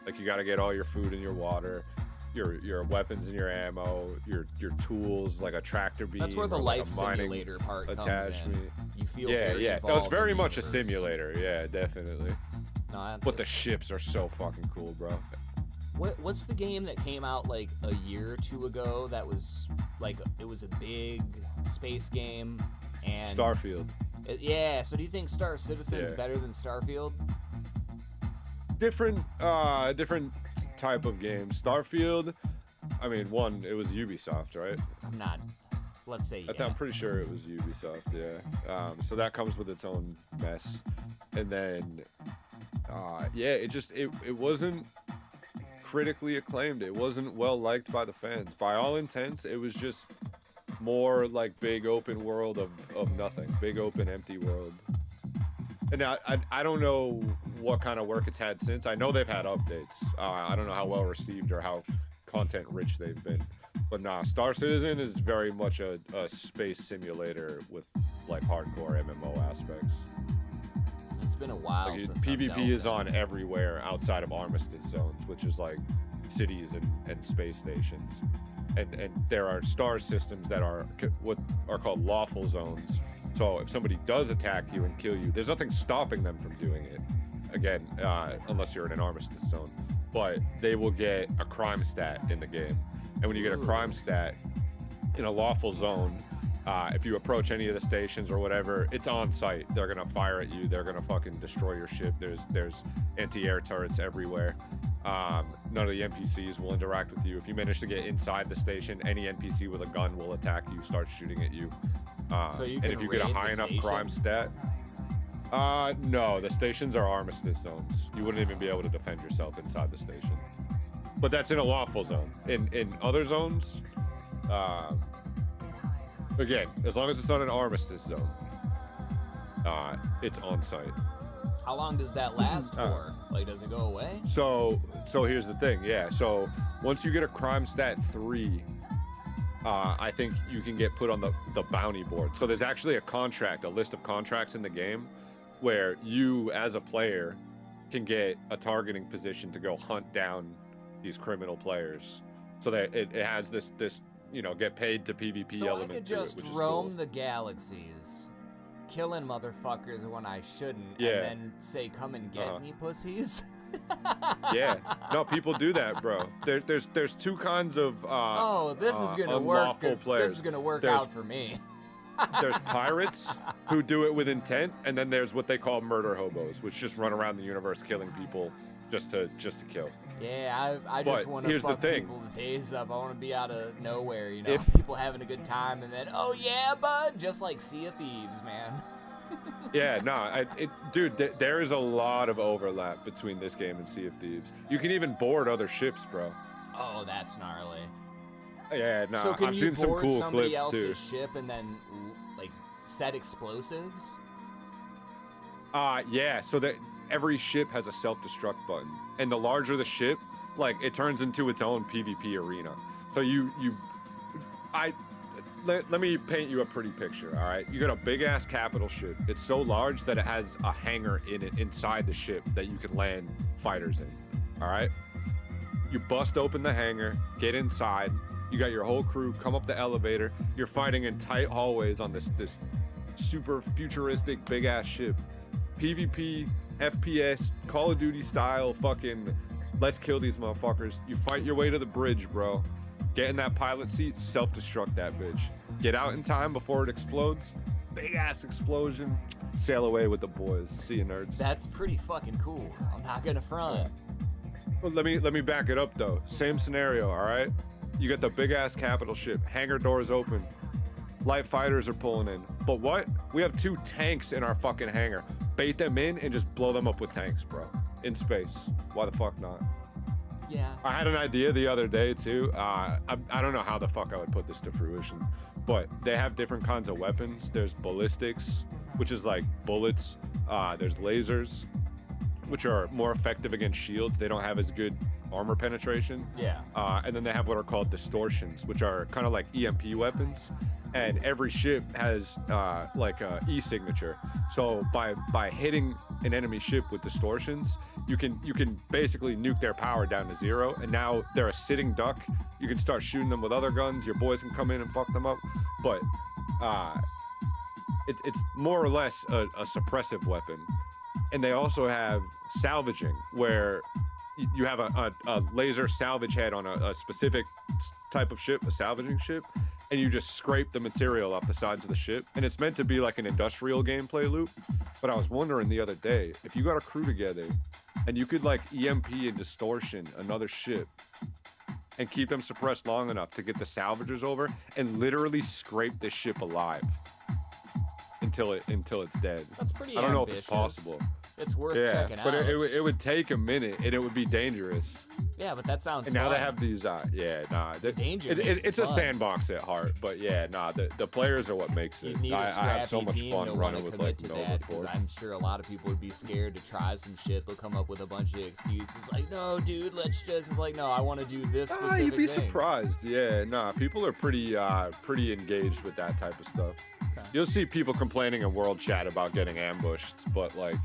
Like, you gotta get all your food and your water, your weapons and your ammo, your tools, like a tractor beam. That's where the or like life a mining simulator part comes attachment. in. You feel Yeah, very yeah. involved It's very in the much a universe. simulator. Yeah, definitely. No, But the ships are so fucking cool, bro. what's the game that came out like a year or two ago that was like, it was a big space game and Starfield. Yeah, so do you think Star Citizen is Yeah. better than Starfield? Different type of game. Starfield, I mean, one, it was Ubisoft, right? I'm not. Let's say I'm pretty sure it was Ubisoft, yeah. So that comes with its own mess. And then, yeah, it wasn't critically acclaimed. It wasn't well liked by the fans. By all intents, it was just more like big open world of nothing. Big open empty world. And I don't know what kind of work it's had since. I know they've had updates. I don't know how well received or how content rich they've been. But nah, Star Citizen is very much a space simulator with like hardcore MMO aspects. It's been a while Like, since PvP is on everywhere outside of Armistice zones, which is like cities and space stations. And there are star systems that are what are called lawful zones. So if somebody does attack you and kill you, there's nothing stopping them from doing it. Again, unless you're in an Armistice zone. But they will get a crime stat in the game. And when you get a crime stat in a lawful zone, if you approach any of the stations or whatever, it's on site. They're gonna fire at you. They're gonna fucking destroy your ship. There's anti-air turrets everywhere. None of the NPCs will interact with you. If you manage to get inside the station, any NPC with a gun will attack you, start shooting at you. So you And can if you get a raid the high enough station? crime stat, no, the stations are Armistice zones. You wouldn't even be able to defend yourself inside the station. But that's in a lawful zone. In other zones, again, as long as it's not an Armistice zone, it's on site. How long does that last for? Like, does it go away? So here's the thing, yeah. So once you get a crime stat 3, I think you can get put on the bounty board. So there's actually a list of contracts in the game where you, as a player, can get a targeting position to go hunt down these criminal players. So that it has this get paid to PvP So I element could to it, just which is roam cool. the galaxies, killing motherfuckers when I shouldn't, Yeah. and then say, "Come and get me, pussies." Yeah, no, people do that, bro. There's two kinds of Oh, this is gonna work. unlawful players. This is gonna work There's- out for me. There's pirates who do it with intent, and then there's what they call murder hobos, which just run around the universe killing people just to kill. Yeah, I just But want to here's the fuck thing. people's days up. I want to be out of nowhere, you know, If- people having a good time, and then, oh yeah, bud, just like Sea of Thieves, man. Yeah, no, dude, there is a lot of overlap between this game and Sea of Thieves. You can even board other ships, bro. Oh, that's gnarly. Yeah, no, So can I've you seen some board cool somebody clips too. else's ship and then like set explosives? Yeah, so that every ship has a self-destruct button, and the larger the ship, like it turns into its own PvP arena. So let me paint you a pretty picture, all right? You got a big-ass capital ship. It's so large that it has a hangar in it inside the ship that you can land fighters in, all right? You bust open the hangar, get inside. You got your whole crew, come up the elevator. You're fighting in tight hallways on this super futuristic big-ass ship. PvP, FPS, Call of Duty style, fucking let's kill these motherfuckers. You fight your way to the bridge, bro. Get in that pilot seat, self-destruct that bitch. Get out in time before it explodes. Big ass explosion. Sail away with the boys. See you, nerds. That's pretty fucking cool. I'm not gonna front. Well, let me back it up though. Same scenario, all right? You got the big ass capital ship. Hangar doors open. Light fighters are pulling in. But what? We have 2 tanks in our fucking hangar. Bait them in and just blow them up with tanks, bro. In space. Why the fuck not? Yeah. I had an idea the other day too. I don't know how the fuck I would put this to fruition, but they have different kinds of weapons. There's ballistics, which is like bullets. There's lasers, which are more effective against shields. They don't have as good armor penetration. Yeah. And then they have what are called distortions, which are kind of like EMP weapons. And every ship has like a e-signature. So by hitting an enemy ship with distortions, you can basically nuke their power down to 0. And now they're a sitting duck. You can start shooting them with other guns. Your boys can come in and fuck them up. But it's more or less a suppressive weapon. And they also have salvaging, where you have a laser salvage head on a specific type of ship, a salvaging ship, and you just scrape the material off the sides of the ship. And it's meant to be like an industrial gameplay loop. But I was wondering the other day, if you got a crew together and you could like EMP and distortion another ship and keep them suppressed long enough to get the salvagers over and literally scrape the ship alive until it's dead. That's pretty I don't know if ambitious. it's possible. It's worth Yeah, checking but out. it would take a minute and it would be dangerous. Yeah, but that sounds And now they fun. have these, danger makes it's it a fun. sandbox at heart, but yeah, the players are what makes You it. need a I scrappy have so much team fun to want running to with commit like to Nova that, because board. I'm sure a lot of people would be scared to try some shit. They'll come up with a bunch of excuses like, no, dude, let's just. It's like, no, I want to do this specific You'd be thing. surprised. Yeah, people are pretty engaged with that type of stuff. Okay. You'll see people complaining in world chat about getting ambushed, but like,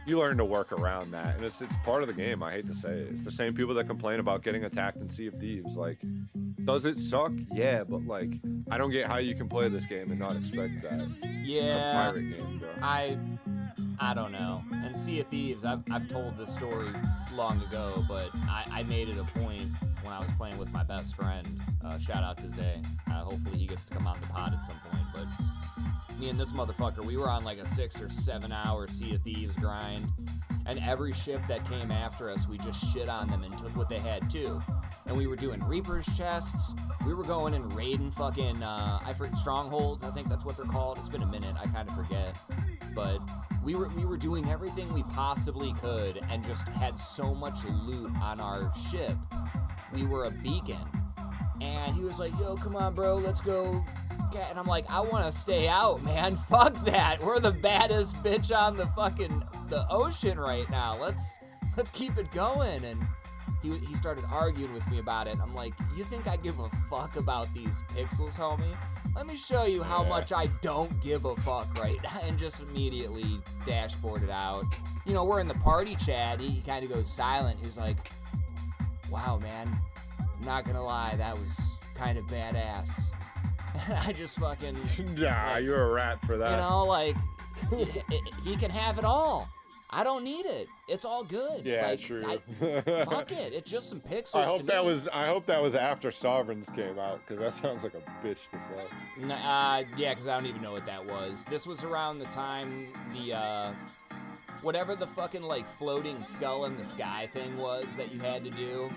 you learn to work around that, and it's part of the game. I hate to say it. It's the same people that complain about getting attacked in Sea of Thieves. Like, does it suck? Yeah, but like, I don't get how you can play this game and not expect that. Yeah. It's a pirate game, bro. I don't know. And Sea of Thieves, I've told this story long ago, but I made it a point when I was playing with my best friend. Shout out to Zay. Hopefully he gets to come on the pod at some point. But me and this motherfucker, we were on like a 6 or 7 hour Sea of Thieves grind. And every ship that came after us, we just shit on them and took what they had too. And we were doing Reaper's chests. We were going and raiding fucking, I forget, strongholds. I think that's what they're called. It's been a minute. I kind of forget. But we were doing everything we possibly could and just had so much loot on our ship. We were a beacon. And he was like, yo, come on, bro, let's go. And I'm like, I want to stay out, man. Fuck that. We're the baddest bitch on the ocean right now. Let's keep it going. And he started arguing with me about it. I'm like, you think I give a fuck about these pixels, homie? Let me show you how much I don't give a fuck right now. And just immediately dashboarded out. You know, we're in the party chat. He kind of goes silent. He's like, wow, man, I'm not gonna lie, that was kind of badass. I just fucking... Nah, like, you're a rat for that. you know, like, he can have it all. I don't need it. It's all good. Yeah, like, true. Fuck it. It's just some pixels I hope to that me. was after Sovereigns came out, because that sounds like a bitch to say. Yeah, because I don't even know what that was. This was around the time the, whatever the fucking, like, floating skull in the sky thing was that you had to do.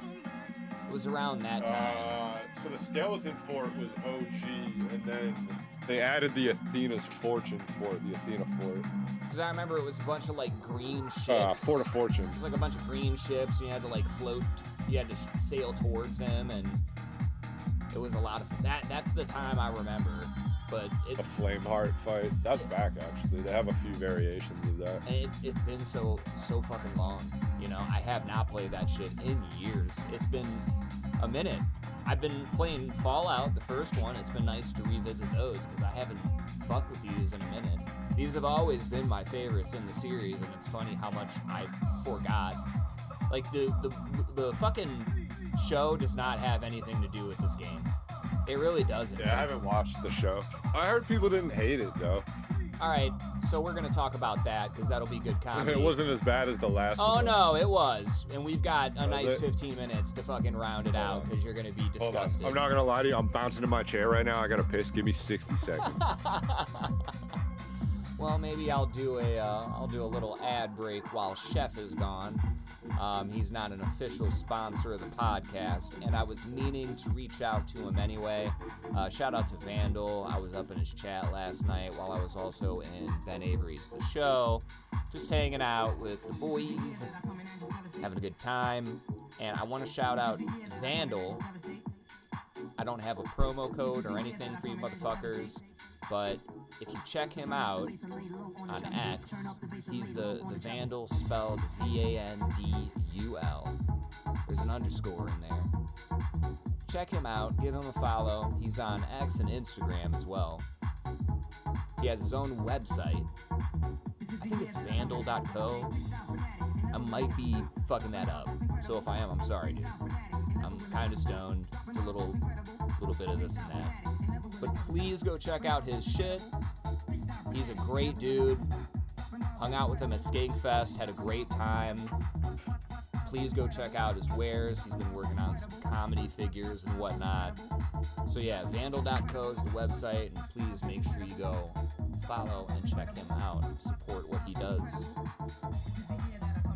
It was around that time. So the Skeleton Fort was OG, and then they added the Athena's Fortune Fort, the Athena Fort. Because I remember it was a bunch of, like, green ships. Fort of Fortune. It was like a bunch of green ships, and you had to, like, float. You had to sail towards them, and it was a lot of... That's the time I remember. But The Flameheart fight. That's back, actually. They have a few variations of that. it's been so fucking long. You know, I have not played that shit in years. It's been a minute. I've been playing Fallout, the first one. It's been nice to revisit those because I haven't fucked with these in a minute. These have always been my favorites in the series, and it's funny how much I forgot. Like, the fucking show does not have anything to do with this game. It really doesn't. Yeah, I haven't watched the show. I heard people didn't hate it, though. All right, so we're going to talk about that because that'll be good comedy. It wasn't as bad as the last one. Oh, no, it was. And we've got a nice 15 minutes to fucking round it out because you're going to be disgusted. I'm not going to lie to you. I'm bouncing in my chair right now. I got to piss. Give me 60 seconds. Well, maybe I'll do a little ad break while Chef is gone. He's not an official sponsor of the podcast, and I was meaning to reach out to him anyway. Shout out to Vandal. I was up in his chat last night while I was also in Ben Avery's The Show, just hanging out with the boys, having a good time. And I want to shout out Vandal. I don't have a promo code or anything for you motherfuckers, but if you check him out on X, he's the Vandal spelled Vandul. There's an underscore in there. Check him out, give him a follow. He's on X and Instagram as well. He has his own website. I think it's vandal.co. I might be fucking that up. So if I am, I'm sorry, dude. I'm kind of stoned. It's a little bit of this and that. But please go check out his shit. He's a great dude. Hung out with him at Skankfest, had a great time. Please go check out his wares. He's been working on some comedy figures and whatnot. So yeah, vandal.co is the website, and please make sure you go follow and check him out. Support what he does.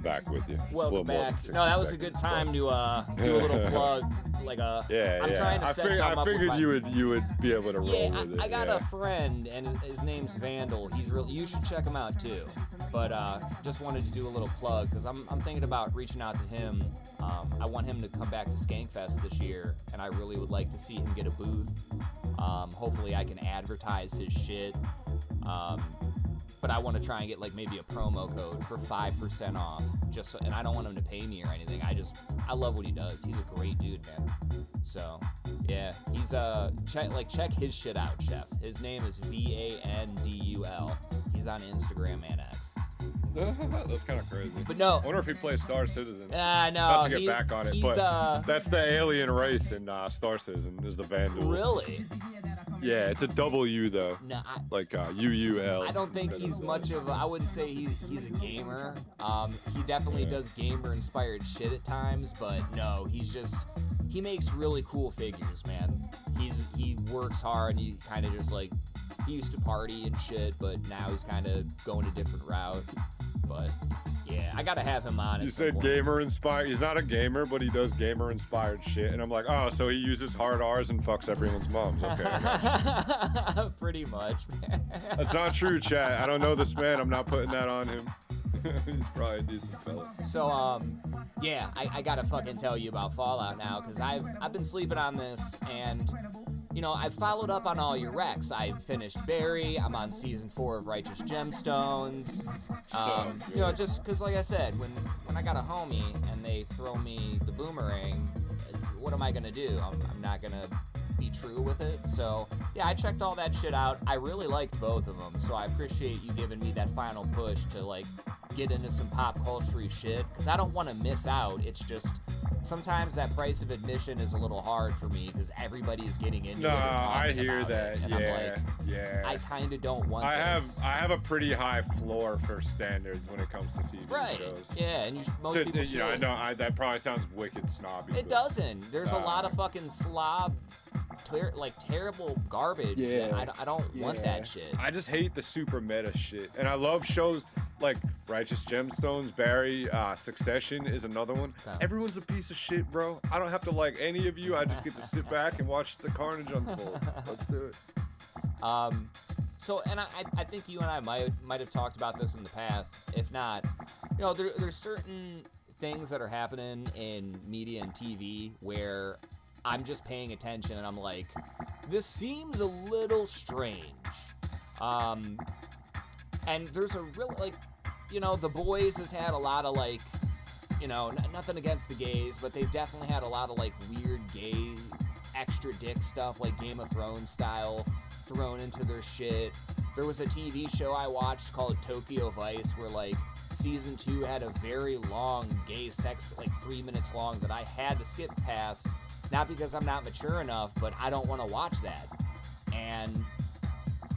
Back with you. Welcome back. No, that was a good time to do a little plug. Like a, I'm trying to set something up. I figured you would be able to roll with it. I got a friend, and his name's Vandal. He's really, you should check him out too. But just wanted to do a little plug because I'm thinking about reaching out to him. I want him to come back to Skankfest this year, and I really would like to see him get a booth. Hopefully, I can advertise his shit. But I want to try and get like maybe a promo code for 5% off. And I don't want him to pay me or anything. I love what he does. He's a great dude, man. So yeah, he's check his shit out, Chef. His name is Vandul. He's on Instagram and X. That's kind of crazy. But no, I wonder if he plays Star Citizen. No, not to get back on it, but that's the alien race in Star Citizen is the Vandal. Really? Yeah, it's a W though. No, like UUL. I don't think he's much of. I wouldn't say he's a gamer. He definitely does gamer-inspired shit at times, but no, he makes really cool figures, man. He works hard, and he kind of just like he used to party and shit, but now he's kind of going a different route. But yeah, I gotta have him on. You said gamer-inspired. He's not a gamer, but he does gamer-inspired shit. And I'm like, oh, so he uses hard R's and fucks everyone's moms. Okay. Pretty much, man. That's not true, chat. I don't know this man. I'm not putting that on him. He's probably a decent fella. So, yeah, I gotta fucking tell you about Fallout now, because I've been sleeping on this, and you know, I've followed up on all your recs. I've finished Barry. I'm on season 4 of Righteous Gemstones. You know, just because, like I said, when I got a homie and they throw me the boomerang, what am I gonna do? I'm not gonna be true with it. So yeah, I checked all that shit out. I really liked both of them. So I appreciate you giving me that final push to like get into some pop culture shit, because I don't want to miss out. It's just sometimes that price of admission is a little hard for me because everybody is getting into it. No, I hear that. And yeah, I'm like, yeah. I kind of don't want this. I have a pretty high floor for standards when it comes to TV shows. Yeah, and most people should. I know that probably sounds wicked snobby. It doesn't. There's a lot of fucking slob, terrible garbage. Yeah. And I don't want that shit. I just hate the super meta shit, and I love shows like Righteous Gemstones, Barry, Succession is another one. Okay. Everyone's a piece of shit, bro. I don't have to like any of you. I just get to sit back and watch the carnage unfold. Let's do it. So, and I think you and I might have talked about this in the past. If not, you know, there's certain things that are happening in media and TV where I'm just paying attention and I'm like, this seems a little strange. And there's a real, like, you know, The Boys has had a lot of, like, you know, nothing against the gays, but they've definitely had a lot of, like, weird gay extra dick stuff, like Game of Thrones style, thrown into their shit. There was a TV show I watched called Tokyo Vice where, like, season 2 had a very long gay sex, like 3 minutes long, that I had to skip past, not because I'm not mature enough, but I don't want to watch that. And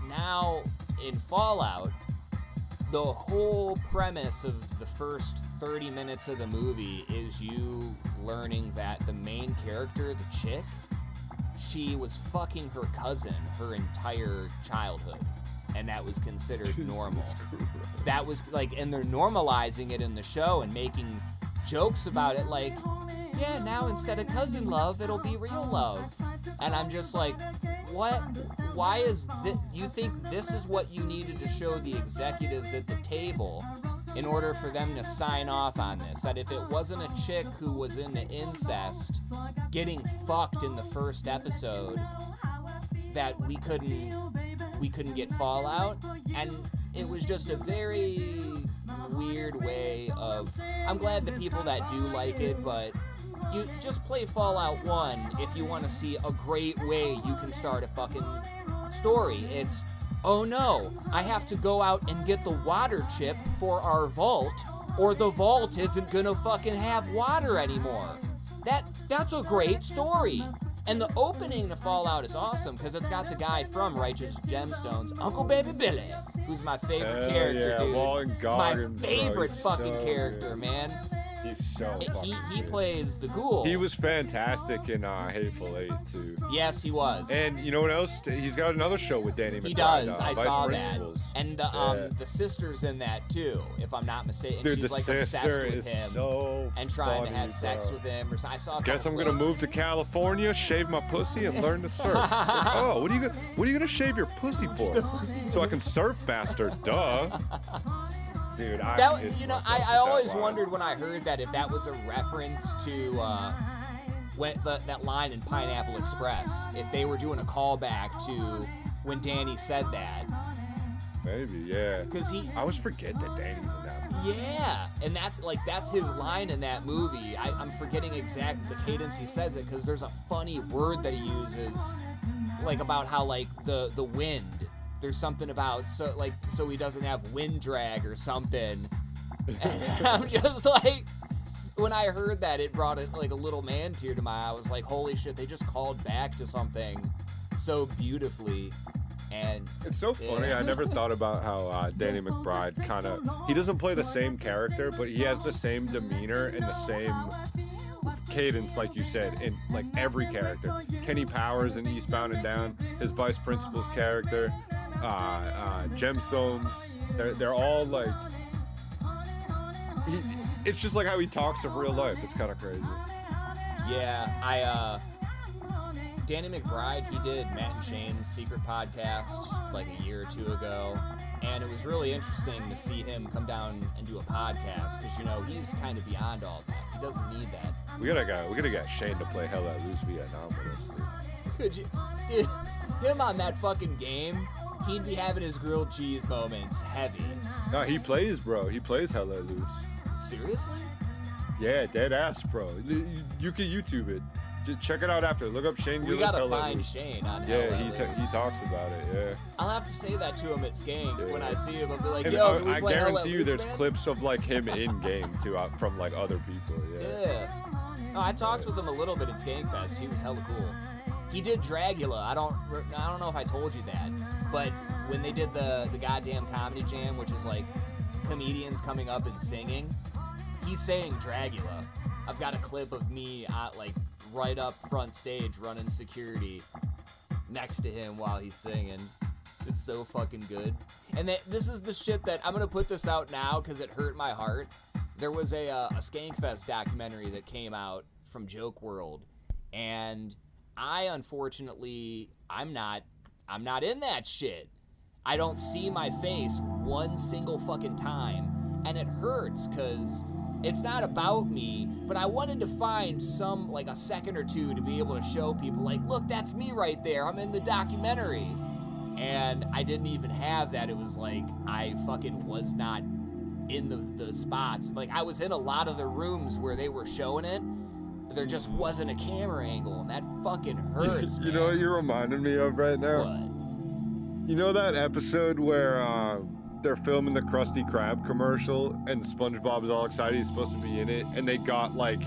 now in Fallout, the whole premise of the first 30 minutes of the movie is you learning that the main character, the chick, she was fucking her cousin her entire childhood, and that was considered normal. That was like, and they're normalizing it in the show and making jokes about it, like, yeah, now instead of cousin love, it'll be real love. And I'm just like, what? Why is this? You think this is what you needed to show the executives at the table in order for them to sign off on this? That if it wasn't a chick who was into incest getting fucked in the first episode, that we couldn't get Fallout? And it was just a very weird way of, I'm glad the people that do like it, but you just play Fallout 1 if you want to see a great way you can start a fucking story. It's, oh no, I have to go out and get the water chip for our vault, or the vault isn't gonna fucking have water anymore. That's a great story. And the opening to Fallout is awesome because it's got the guy from Righteous Gemstones, Uncle Baby Billy, who's my favorite character, dude. Walton Goggins, my favorite bro. fucking character, good. man. He's so fucking He good. plays the ghoul. He was fantastic in Hateful Eight too. Yes, he was. And you know what else? He's got another show with Danny McBride. He does. I Vice saw that. Principals. And the sister's in that too, if I'm not mistaken. Dude, She's the like obsessed sister with is him so and trying to funny, have sex bro. with him. Or so. I saw. Guess I'm gonna move to California, shave my pussy, and learn to surf. Oh, what are you gonna shave your pussy for? So I can surf faster. Duh. Dude, I always wondered when I heard that if that was a reference to that line in Pineapple Express, if they were doing a callback to when Danny said that. Maybe, yeah. Because I always forget that Danny's in that movie. Yeah, and that's his line in that movie. I'm forgetting exactly the cadence he says it because there's a funny word that he uses, like about how like the wind. There's something about so he doesn't have wind drag or something. And I'm just like, when I heard that, it brought like a little man tear to my eye. I was like, holy shit, they just called back to something so beautifully. And it's so funny. I never thought about how Danny McBride he doesn't play the same character, but he has the same demeanor and the same cadence, like you said, in like every character. Kenny Powers in Eastbound and Down, his Vice Principal's character, Gemstones, they're all like, it's just like how he talks in real life. It's kind of crazy. Yeah, Danny McBride, he did Matt and Shane's Secret Podcast like a year or two ago, and it was really interesting to see him come down and do a podcast because he's kind of beyond all that. He doesn't need that. We gotta get Shane to play Hell Let Loose Vietnam with us, dude. Could you, dude, him on that fucking game? He'd be having his grilled cheese moments heavy. No, he plays, bro. He plays Hell Let Loose. Seriously? Yeah, dead ass, bro. You can YouTube it. Just check it out after. Look up Shane. We gotta find Shane on Hell Let Loose. He talks about it. Yeah. I'll have to say that to him at Skank when I see him. I'll be like, And yo, can we I play Hell Let guarantee you, Loose, there's man? clips of like him in game too, from like other people. Yeah. No, I talked with him a little bit at Skankfest. He was hella cool. He did Dragula. I don't know if I told you that, but when they did the goddamn comedy jam, which is like comedians coming up and singing, he's saying Dragula. I've got a clip of me like right up front stage running security next to him while he's singing. It's so fucking good. And this is the shit that I'm gonna put this out now because it hurt my heart. There was a Skankfest documentary that came out from Joke World, and I'm not in that shit. I don't see my face one single fucking time, and it hurts because it's not about me, but I wanted to find some, like a second or two to be able to show people, like, look, that's me right there, I'm in the documentary. And I didn't even have that. It was like, I fucking was not in the spots. Like, I was in a lot of the rooms where they were showing it. there just wasn't a camera angle, and that fucking hurts, You know what you're reminding me of right now? What? You know that episode where they're filming the Krusty Krab commercial and SpongeBob's all excited he's supposed to be in it, and they got like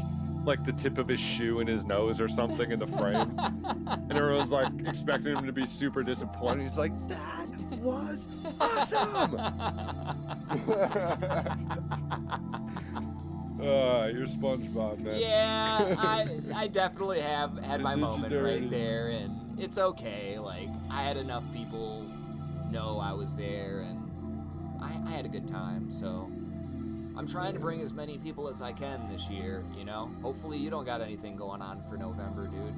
the tip of his shoe in his nose or something in the frame, and everyone's like expecting him to be super disappointed. He's like, that was awesome. You're SpongeBob, man. Yeah, I definitely have had my moment right dirty. there, and it's okay. Like, I had enough people know I was there, and I had a good time, so I'm trying to bring as many people as I can this year, you know? Hopefully you don't got anything going on for November, dude.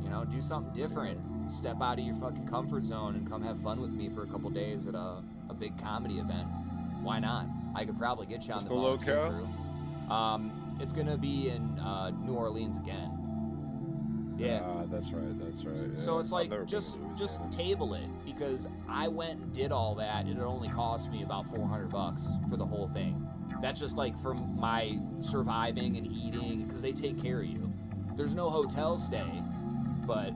You know, do something different. Step out of your fucking comfort zone and come have fun with me for a couple days at a big comedy event. Why not? I could probably get you on the volunteer crew. It's gonna be in New Orleans again. Yeah. That's right. Yeah. So it's like, I've never just been to Louisiana. table it, because I went and did all that, and it only cost me about $400 for the whole thing. That's just like from my surviving and eating, because they take care of you. There's no hotel stay, but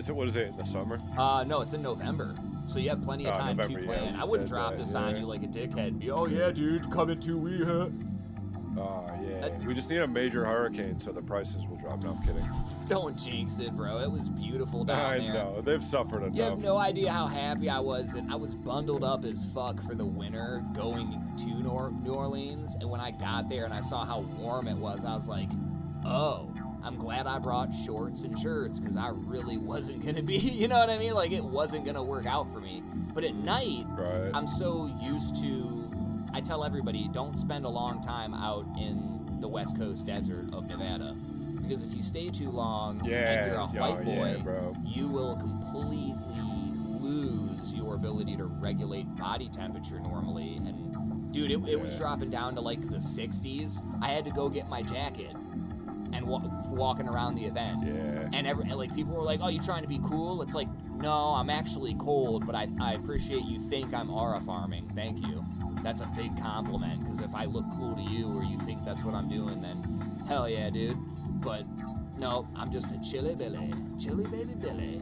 What is it, in the summer? no, it's in November, so you have plenty of time November, to yeah, plan. you I wouldn't said drop that, this on yeah. you like a dickhead and be, oh yeah, dude, come in 2 weeks, huh? Oh, yeah. We just need a major hurricane so the prices will drop. No, I'm kidding. Don't jinx it, bro. It was beautiful down I there. know. They've suffered enough. You have no idea how happy I was, and I was bundled up as fuck for the winter going to New Orleans, and when I got there and I saw how warm it was, I was like, oh, I'm glad I brought shorts and shirts, because I really wasn't going to be, you know what I mean? Like, it wasn't going to work out for me. But at night, Right. I'm so used to, I tell everybody, don't spend a long time out in the West Coast desert of Nevada. Because if you stay too long and you're a white boy, bro. you will completely lose your ability to regulate body temperature normally. And dude, it was dropping down to like the 60s. I had to go get my jacket and walking around the event. Yeah. And like people were like, "Oh, you trying to be cool?" It's like, no, I'm actually cold, but I appreciate you think I'm aura farming. Thank you. That's a big compliment, because if I look cool to you or you think that's what I'm doing, then hell yeah, dude. But no, I'm just a chilly Billy. Chilly baby Billy.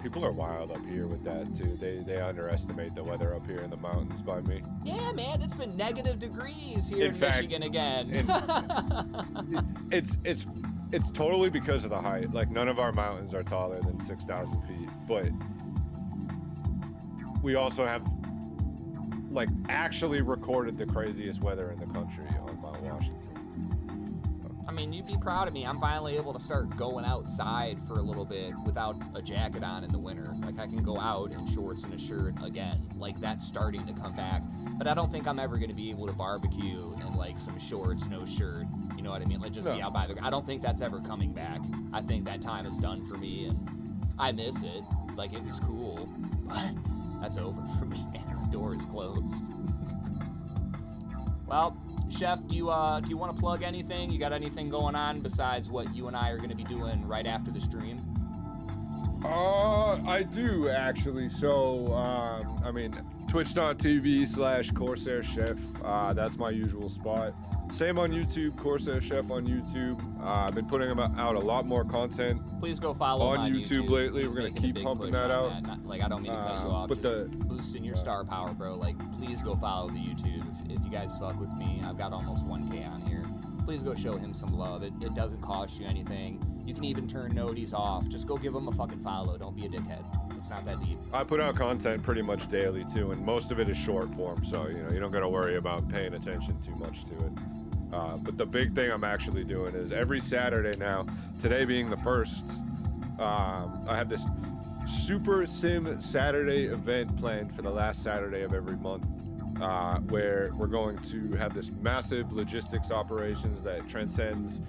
People are wild up here with that, too. They underestimate the weather up here in the mountains by me. Yeah, man, it's been negative degrees here in fact, Michigan again. It's totally because of the height. Like, none of our mountains are taller than 6,000 feet. But we also have, like, actually recorded the craziest weather in the country on Mount Washington. I mean, you'd be proud of me. I'm finally able to start going outside for a little bit without a jacket on in the winter. Like, I can go out in shorts and a shirt again. Like, that's starting to come back. But I don't think I'm ever going to be able to barbecue in, like, some shorts, no shirt. You know what I mean? Like, just be out by the... I don't think that's ever coming back. I think that time is done for me, and I miss it. Like, it was cool. But that's over for me, man. The door is closed. Well... Chef, do you want to plug anything? You got anything going on besides what you and I are going to be doing right after the stream? I do, actually. So, I mean, twitch.tv/CorsairChef. That's my usual spot. Same on YouTube, CorsairChef on YouTube. I've been putting out a lot more content. Please go follow on him YouTube lately. We're going to keep pumping that out. Like, I don't mean to cut you off, but just boosting your star power, bro. Like, please go follow the YouTube. If you guys fuck with me, I've got almost 1K on here. Please go show him some love. It doesn't cost you anything. You can even turn noties off. Just go give him a fucking follow. Don't be a dickhead. It's not that deep. I put out content pretty much daily, too, and most of it is short form, so, you know, you don't got to worry about paying attention too much to it. But the big thing I'm actually doing is every Saturday now, today being the 1st, I have this Super Sim Saturday event planned for the last Saturday of every month, where we're going to have this massive logistics operations that transcends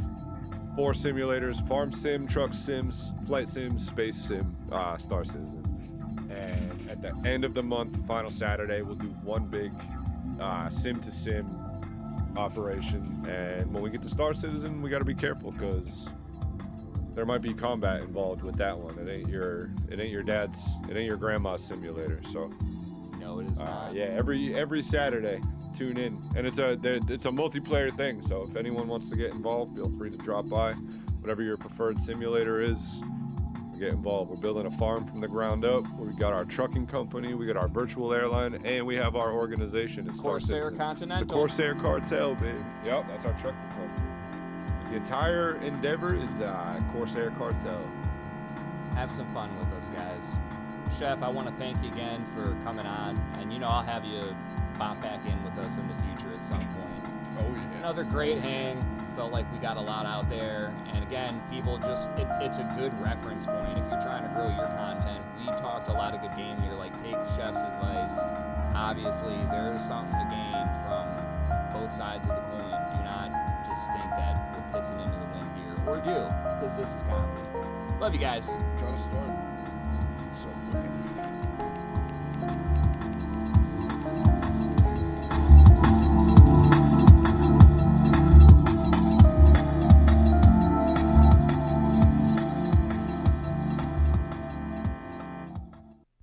4 simulators: farm sim, truck sims, flight sim, space sim, Star Citizen. And at the end of the month, final Saturday, we'll do one big sim to sim operation. And when we get to Star Citizen, we got to be careful, because there might be combat involved with that one. It ain't your grandma's simulator. So No, it is not. yeah, every Saturday tune in. And it's a multiplayer thing, so if anyone wants to get involved, feel free to drop by. Whatever your preferred simulator is, get involved. We're building a farm from the ground up. We got our trucking company, we got our virtual airline, and we have our organization. Corsair Continental. The Corsair Cartel, baby. Yep, that's our trucking company. The entire endeavor is Corsair Cartel. Have some fun with us, guys. Chef, I want to thank you again for coming on, and I'll have you pop back in with us in the future at some point. Oh yeah. Another great hang. Felt like we got a lot out there, and again, people it's a good reference point if you're trying to grow your content. We talked a lot of good game here, like take Chef's advice. Obviously, there's something to gain from both sides of the coin. Do not just think that we're pissing into the wind here, or do, because this is comedy. Love you guys. Trying to start.